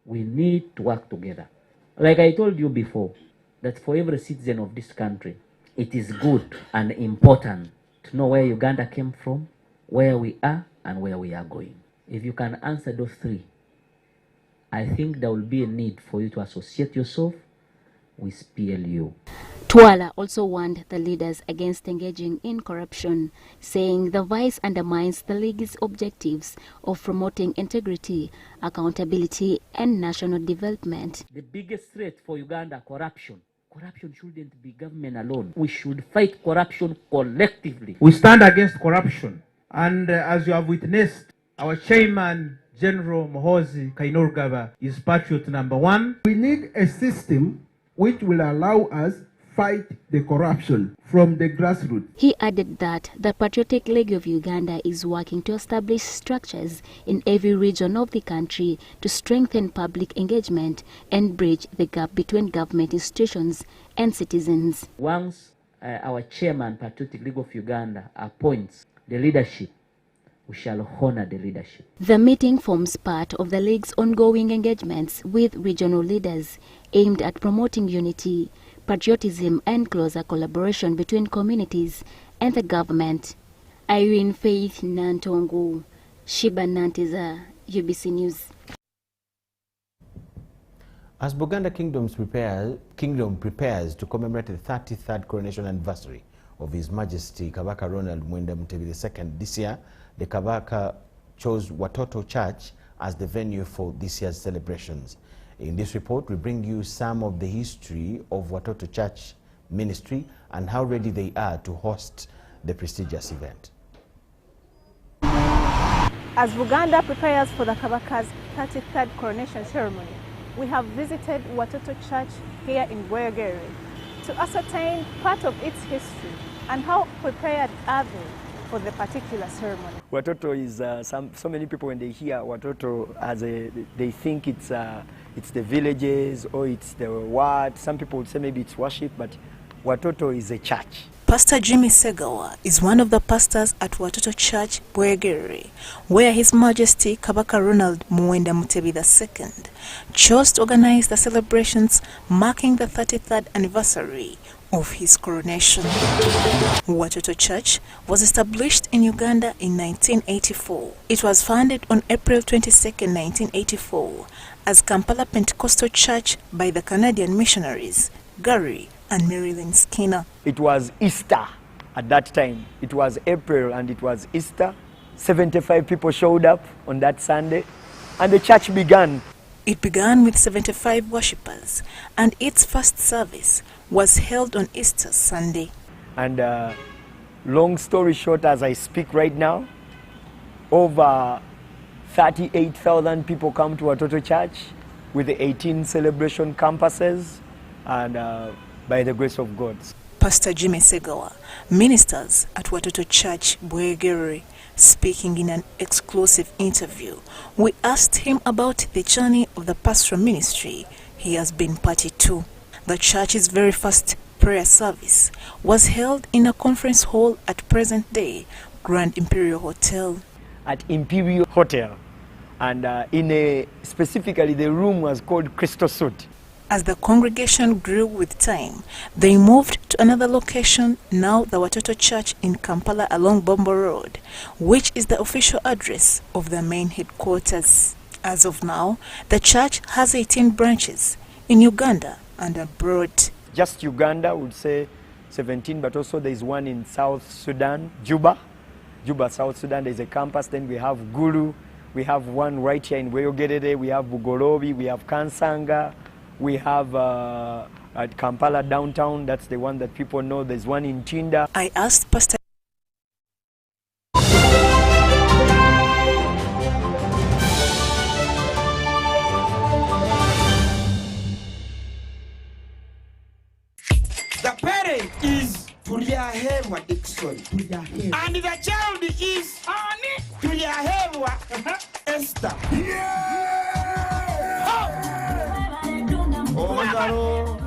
We need to work together. Like I told you before, that for every citizen of this country, it is good and important to know where Uganda came from, where we are, and where we are going. If you can answer those three, I think there will be a need for you to associate yourself with PLU. Twala also warned the leaders against engaging in corruption, saying the vice undermines the League's objectives of promoting integrity, accountability, and national development. The biggest threat for Uganda, corruption. Corruption shouldn't be government alone. We should fight corruption collectively. We stand against corruption, and as you have witnessed, our chairman, General Muhoozi Kainerugaba, is patriot number one. We need a system which will allow us fight the corruption from the grassroots. He added that the Patriotic League of Uganda is working to establish structures in every region of the country to strengthen public engagement and bridge the gap between government institutions and citizens. Once our chairman, Patriotic League of Uganda, appoints the leadership, we shall honor the leadership. The meeting forms part of the League's ongoing engagements with regional leaders aimed at promoting unity, patriotism, and closer collaboration between communities and the government. Irene Faith Nantongu, Shiba Nantiza, UBC News. As Buganda Kingdom prepares to commemorate the 33rd coronation anniversary of His Majesty Kabaka Ronald Mwenda Mutebi II this year, the Kabaka chose Watoto Church as the venue for this year's celebrations. In this report, we bring you some of the history of Watoto Church ministry and how ready they are to host the prestigious event. As Buganda prepares for the Kabaka's 33rd coronation ceremony, we have visited Watoto Church here in Bweyogere to ascertain part of its history and how prepared are they for the particular ceremony. Watoto is so many people when they hear Watoto they think it's the villages or it's the what. Some people would say maybe it's worship, but Watoto is a church. Pastor Jimmy Segawa is one of the pastors at Watoto Church, Bwegere, where His Majesty Kabaka Ronald Muwenda Mutebi II chose to organize the celebrations marking the 33rd anniversary of his coronation. Watoto Church was established in Uganda in 1984. It was founded on April 22, 1984 as Kampala Pentecostal Church by the Canadian missionaries Gary and Marilyn Skinner. It was Easter at that time. It was April and it was Easter. 75 people showed up on that Sunday and the church began. It began with 75 worshippers and its first service was held on Easter Sunday. And long story short, as I speak right now, over 38,000 people come to Watoto Church with the 18 celebration campuses and by the grace of God. Pastor Jimmy Segawa ministers at Watoto Church, Bwegere, speaking in an exclusive interview. We asked him about the journey of the pastoral ministry he has been party to. The church's very first prayer service was held in a conference hall at present-day Grand Imperial Hotel. At Imperial Hotel, and specifically the room was called Crystal Suite. As the congregation grew with time, they moved to another location, now the Watoto Church in Kampala along Bombo Road, which is the official address of the main headquarters. As of now, the church has 18 branches in Uganda and abroad. Just Uganda would say 17, but also there is one in South Sudan, Juba, South Sudan. There's a campus. Then we have Gulu, we have one right here in Bwegere, we have Bugolobi, we have Kansanga, we have at Kampala downtown, that's the one that people know. There's one in Tinda. I asked Pastor The parent is Tuliahemwa Dixon. And the child is Tuliahemwa Esther.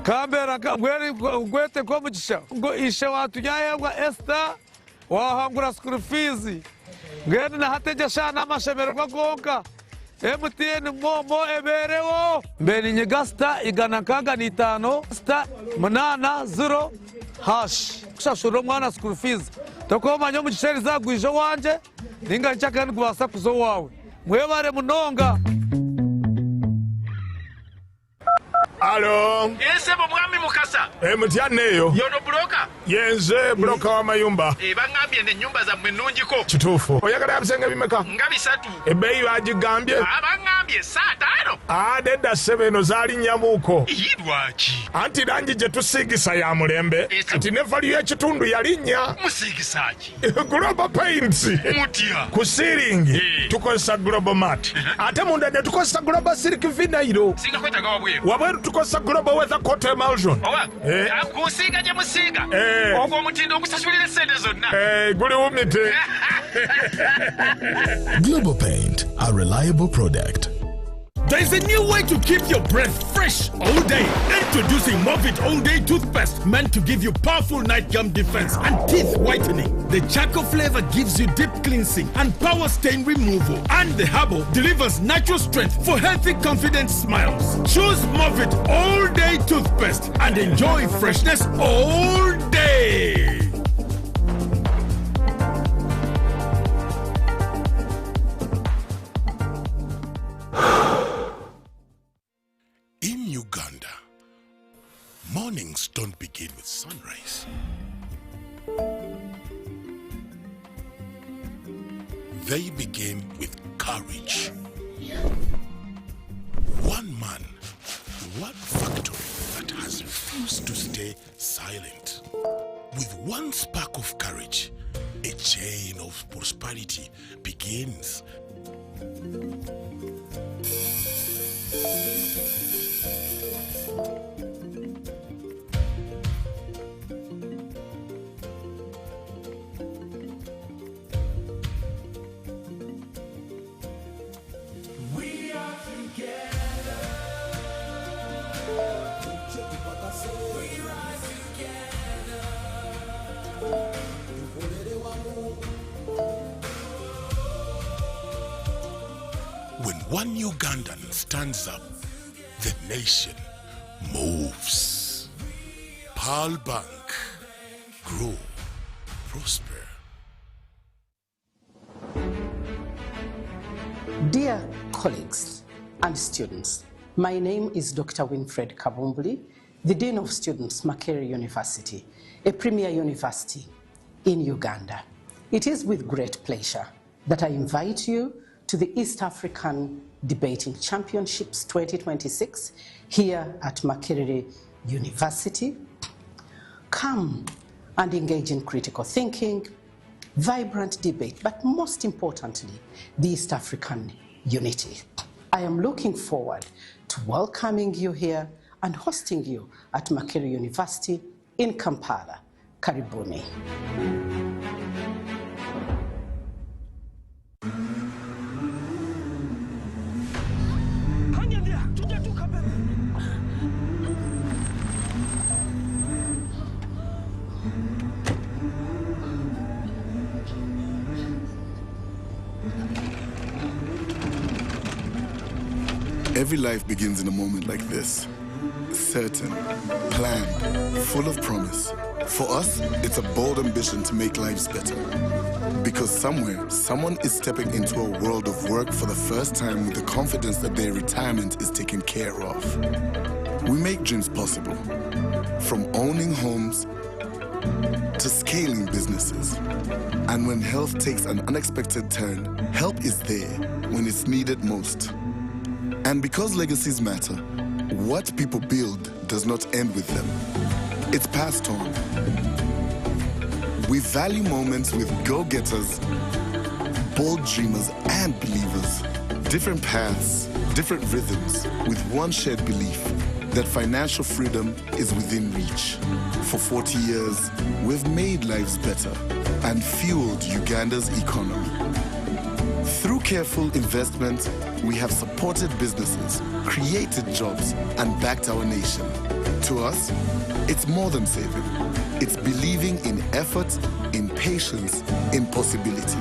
Kambera gwete kwa mchisha ngo ishe watu yayewa Esther wahangura school fees ngene na hateja shana amashemero kwa gonka MTN mo eberewo mbeni nyegasta igana kanga ni 5 sta manana 0 hash kushashuro mwana school fees tokoma nyo mchisheri za gwijo wanje ninga nchaka ni kubasa kuzo wawe mwebare munonga. Alo. Ese mwami mukasa. Mutyaneyo. Yono broka. Yenze broka wa mayumba. Bangambye ne nyumba za mwenunjiko. Kitufu. Oyagala abisenge bimeka. Ngabi 3. Ebeyi bagigambye. Abangambye 5. Dedda 7 zali nyamuko. Yidwachi. Anti rangi je tusigisa ya mulembe. Anti ne value ekitundu yalinnya. Musigisachi. Global Paints. Mutia. Ku ceiling. Tukosa Global Mat. Ate munda ne tukosa Global Silk Vinyl. Singa kweta gawabwe. Wabweru tukosa Global Weather Coat Emulsion. Kusiga je musiga. Ogwo mutindo okusasulira sente zonna. Guli umite. Global Paint, a reliable product. There's a new way to keep your breath fresh all day. Introducing Movit All Day Toothpaste, meant to give you powerful night gum defense and teeth whitening. The charcoal flavor gives you deep cleansing and power stain removal. And the herbal delivers natural strength for healthy, confident smiles. Choose Movit All Day Toothpaste and enjoy freshness all day. In Uganda, mornings don't begin with sunrise. They begin with courage. One man, one factory that has refused to stay silent. With one spark of courage, a chain of prosperity begins. one Ugandan stands up, the nation moves. Pearl Bank. Grow. Prosper. Dear colleagues and students, my name is Dr. Winfred Kabumbuli, the Dean of Students, Makerere University, a premier university in Uganda. It is with great pleasure that I invite you to the East African Debating Championships 2026 here at Makerere University. Come and engage in critical thinking, vibrant debate, but most importantly, the East African unity. I am looking forward to welcoming you here and hosting you at Makerere University in Kampala. Karibuni. Every life begins in a moment like this. Certain, planned, full of promise. For us, it's a bold ambition to make lives better. Because somewhere, someone is stepping into a world of work for the first time with the confidence that their retirement is taken care of. We make dreams possible. From owning homes to scaling businesses. And when health takes an unexpected turn, help is there when it's needed most. And because legacies matter, what people build does not end with them. It's passed on. We value moments with go-getters, bold dreamers, and believers. Different paths, different rhythms, with one shared belief that financial freedom is within reach. For 40 years, we've made lives better and fueled Uganda's economy. Through careful investment, we have supported businesses, created jobs, and backed our nation. To us, it's more than saving. It's believing in effort, in patience, in possibility.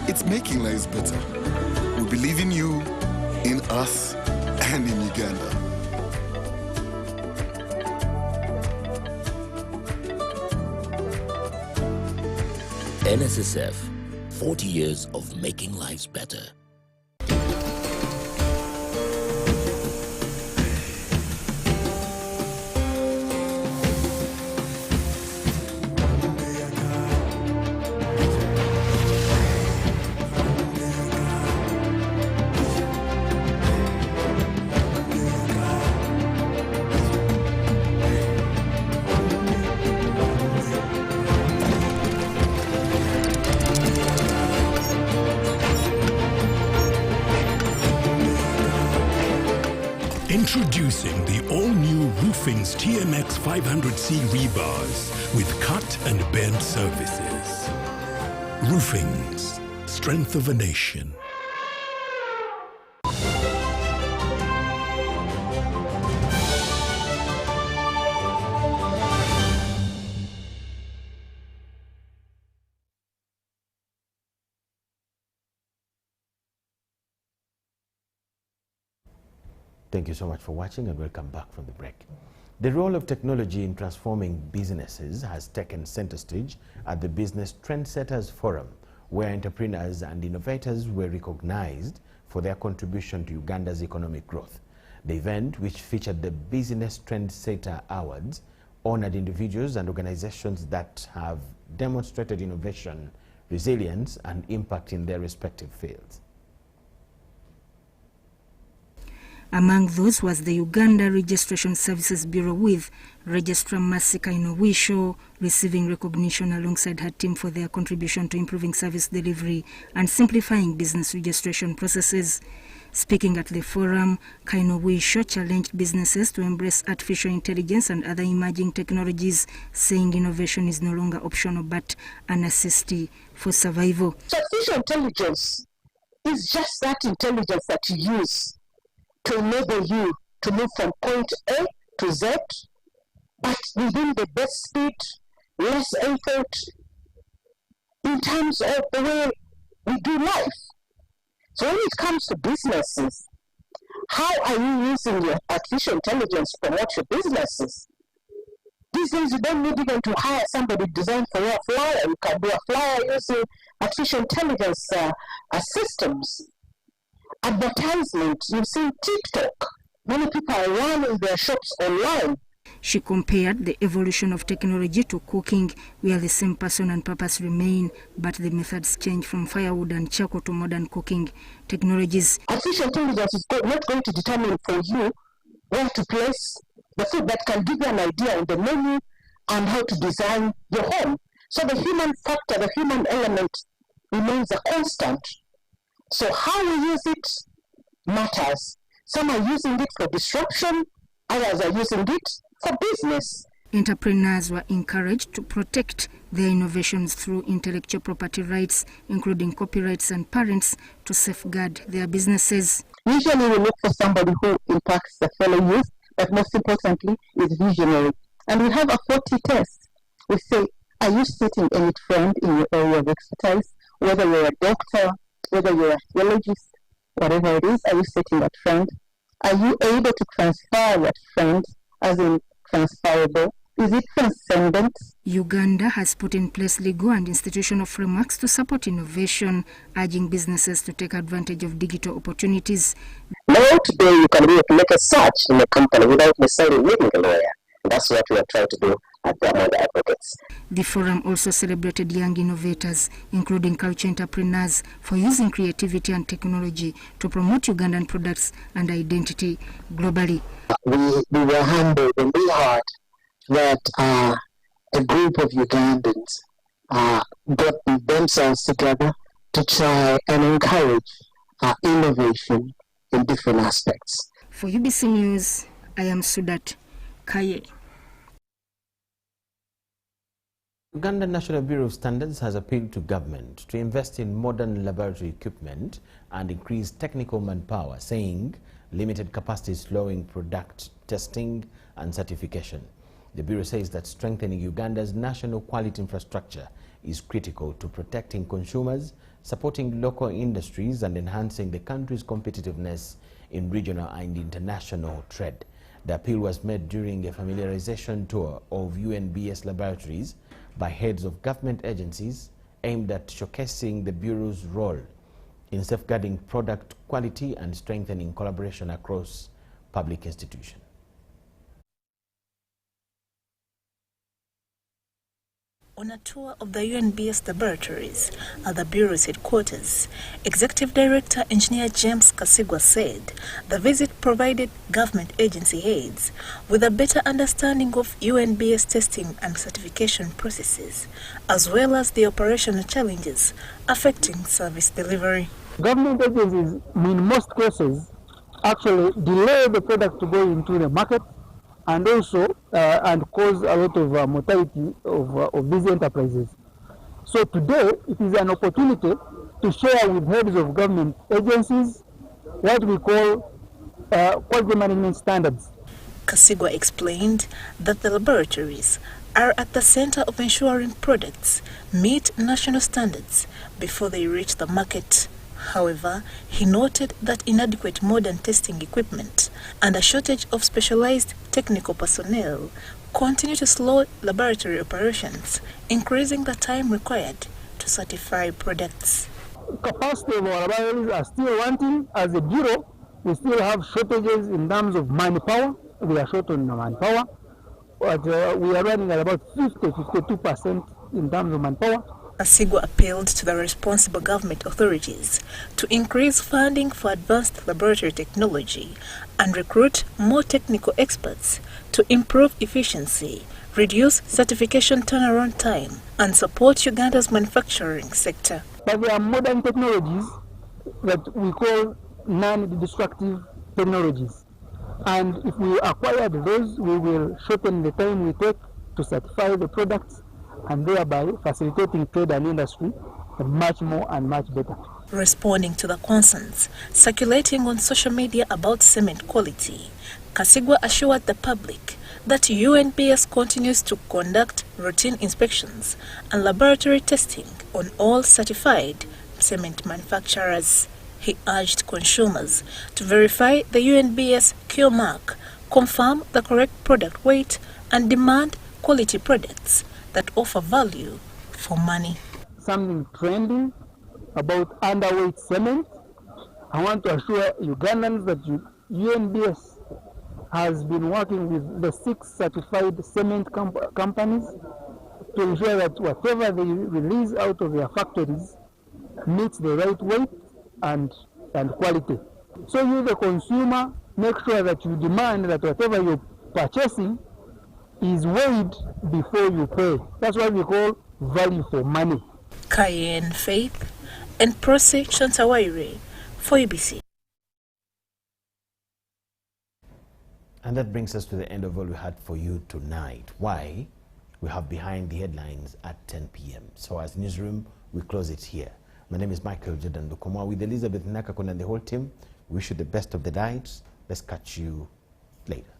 It's making lives better. We believe in you, in us, and in Uganda. NSSF, 40 years of making lives better. Introducing the all-new Roofing's TMX 500C rebars with cut and bend surfaces. Roofing's, strength of a nation. Thank you so much for watching and welcome back from the break. The role of technology in transforming businesses has taken center stage at the Business Trendsetters Forum, where entrepreneurs and innovators were recognized for their contribution to Uganda's economic growth. The event, which featured the Business Trendsetter Awards, honored individuals and organizations that have demonstrated innovation, resilience, and impact in their respective fields. Among those was the Uganda Registration Services Bureau, with Registrar Masika Inowisho receiving recognition alongside her team for their contribution to improving service delivery and simplifying business registration processes. Speaking at the forum, Kainowisho challenged businesses to embrace artificial intelligence and other emerging technologies, saying innovation is no longer optional but a necessity for survival. So artificial intelligence is just that intelligence that you use to enable you to move from point A to Z, but within the best speed, less effort, in terms of the way we do life. So when it comes to businesses, how are you using your artificial intelligence to promote your businesses? These days you don't need even to hire somebody to design for your flyer. You can do a flyer using artificial intelligence systems. Advertisement, you've seen TikTok. Many people are running their shops online. She compared the evolution of technology to cooking, where the same person and purpose remain, but the methods change from firewood and charcoal to modern cooking technologies. Artificial intelligence is not going to determine for you where to place the food, that can give you an idea on the menu and how to design your home. So the human factor, the human element remains a constant. So how we use it matters. Some are using it for disruption, others are using it for business. Entrepreneurs were encouraged to protect their innovations through intellectual property rights, including copyrights and patents, to safeguard their businesses. Usually we look for somebody who impacts the fellow youth, but most importantly is visionary. And we have a 40 test. We say, are you setting any trend in your area of expertise? Whether you're a doctor, whether you're a theologist, whatever it is, are you setting a trend? Are you able to transfer that trend, as in transferable? Is it transcendent? Uganda has put in place legal and institutional frameworks to support innovation, urging businesses to take advantage of digital opportunities. Now today you can be able to make a search in a company without necessarily needing a lawyer. That's what we are trying to do at the Amanda Advocates. The forum also celebrated young innovators, including culture entrepreneurs, for using creativity and technology to promote Ugandan products and identity globally. We were humbled and we heard that a group of Ugandans got themselves together to try and encourage innovation in different aspects. For UBC News, I am Sudat Kaye. Uganda National Bureau of Standards has appealed to government to invest in modern laboratory equipment and increase technical manpower, saying limited capacity is slowing product testing and certification. The Bureau says that strengthening Uganda's national quality infrastructure is critical to protecting consumers, supporting local industries, and enhancing the country's competitiveness in regional and international trade. The appeal was made during a familiarization tour of UNBS laboratories by heads of government agencies aimed at showcasing the Bureau's role in safeguarding product quality and strengthening collaboration across public institutions. On a tour of the UNBS laboratories at the Bureau's headquarters, Executive Director Engineer James Kasigwa said the visit provided government agency heads with a better understanding of UNBS testing and certification processes, as well as the operational challenges affecting service delivery. Government agencies, in most cases, actually delay the product to go into the market, and also and cause a lot of mortality of these enterprises. So today it is an opportunity to share with heads of government agencies what we call quality management standards. Kasigwa explained that the laboratories are at the center of ensuring products meet national standards before they reach the market. However, he noted that inadequate modern testing equipment and a shortage of specialized technical personnel continue to slow laboratory operations, increasing the time required to certify products. Capacity of our laboratories are still wanting. As a bureau, we still have shortages in terms of manpower. We are short on manpower, but we are running at about 52% in terms of manpower. Kasigwa appealed to the responsible government authorities to increase funding for advanced laboratory technology and recruit more technical experts to improve efficiency, reduce certification turnaround time, and support Uganda's manufacturing sector. But there are modern technologies that we call non-destructive technologies. And if we acquire those, we will shorten the time we take to certify the products, and thereby facilitating trade and industry much more and much better. Responding to the concerns circulating on social media about cement quality, Kasigwa assured the public that UNBS continues to conduct routine inspections and laboratory testing on all certified cement manufacturers. He urged consumers to verify the UNBS Q mark, confirm the correct product weight, and demand quality products that offer value for money. Something trending about underweight cement. I want to assure Ugandans that UNBS has been working with the 6 certified cement companies to ensure that whatever they release out of their factories meets the right weight and quality. So you, the consumer, make sure that you demand that whatever you're purchasing is weighed before you pay. That's what we call value for money. Cayenne Faith and Prosi Chantawaire for UBC. And that brings us to the end of all we had for you tonight. Why? We have Behind the Headlines at 10 p.m. So as Newsroom, we close it here. My name is Micheal Jordan Lukomwa with Elizabeth Nakakon and the whole team. Wish you the best of the nights. Let's catch you later.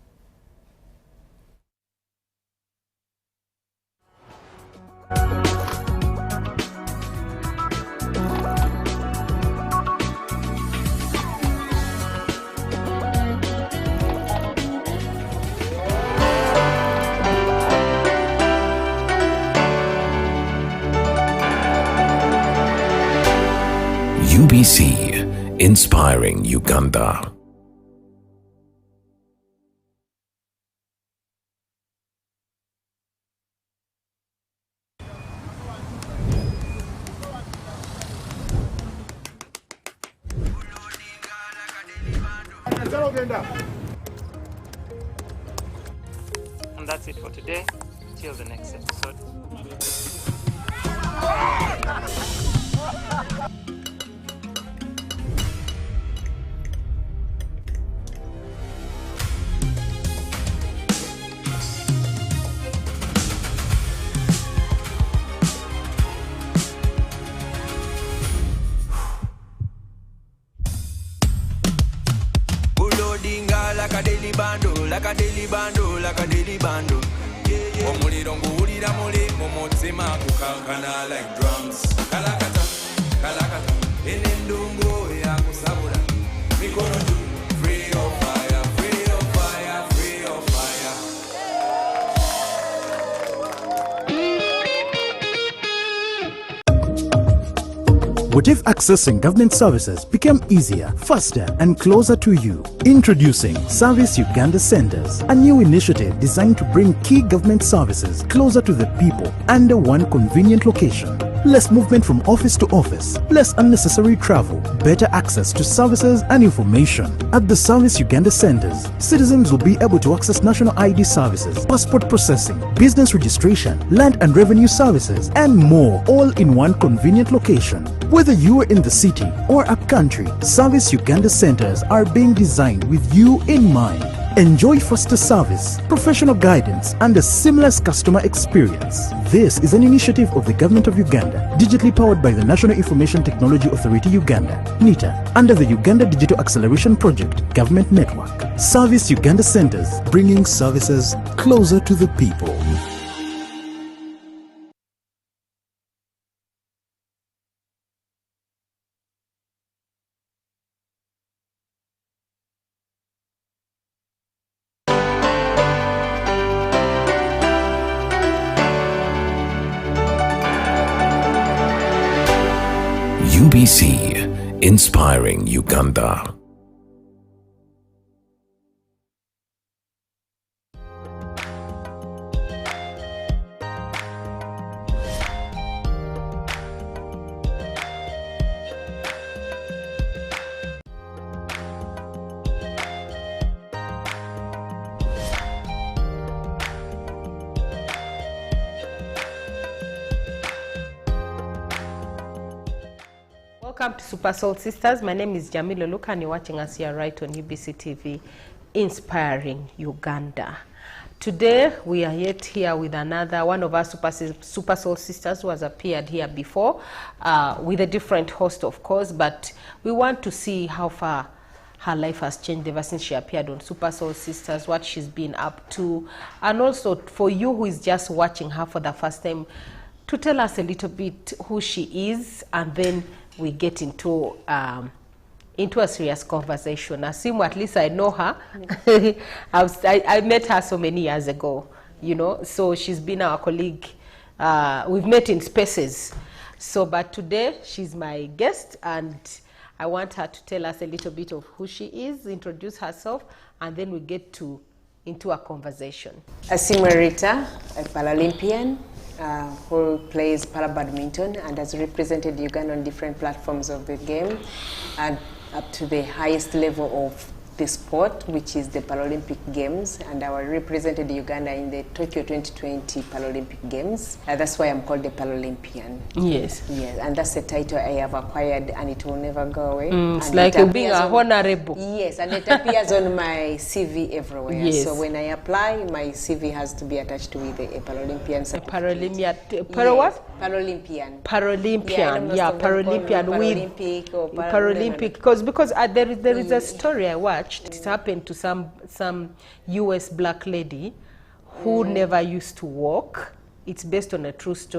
UBC, inspiring Uganda. And that's it for today. Till the next episode. Like a daily bando, like a daily bando. Omuliro nguwulira muli mu mutima kukankana like drums. Kalakata, kalakata, enendungo ya kusabula. Mikono juu, free of fire, free of fire, free of fire. What if accessing government services became easier, faster, and closer to you? Introducing Service Uganda Centers, a new initiative designed to bring key government services closer to the people under one convenient location. Less movement from office to office, less unnecessary travel, better access to services and information. At the Service Uganda Centers, citizens will be able to access national ID services, passport processing, business registration, land and revenue services, and more, all in one convenient location. Whether you are in the city or upcountry, Service Uganda Centers are being designed with you in mind. Enjoy faster service, professional guidance, and a seamless customer experience. This is an initiative of the Government of Uganda, digitally powered by the National Information Technology Authority Uganda, NITA, under the Uganda Digital Acceleration Project Government Network. Service Uganda Centers, bringing services closer to the people. UBC, inspiring Uganda. Welcome to Super Soul Sisters. My name is Jamila Luka and you're watching us here right on UBC TV, inspiring Uganda. Today we are yet here with another one of our Super Soul Sisters who has appeared here before with a different host, of course, but we want to see how far her life has changed ever since she appeared on Super Soul Sisters, what she's been up to, and also for you who is just watching her for the first time, to tell us a little bit who she is, and then we get into into a serious conversation. Asimu, at least I know her. I met her so many years ago, you know, so she's been our colleague. We've met in spaces. So, but today she's my guest, and I want her to tell us a little bit of who she is, introduce herself, and then we get into a conversation. Asimu Rita, a Paralympian who plays para badminton and has represented Uganda on different platforms of the game and up to the highest level of the sport, which is the Paralympic Games, and I represented Uganda in the Tokyo 2020 Paralympic Games. That's why I'm called the Paralympian. Yes. Yes, and that's a title I have acquired, and it will never go away. It's like being a honorable. Yes, and it appears on my CV everywhere. Yes. So when I apply, my CV has to be attached with a Paralympian certificate. What? Paralympian. Paralympian, yeah, Paralympian with Paralympic, because there is a story I watched. It happened to some US black lady who never used to walk. It's based on a true story.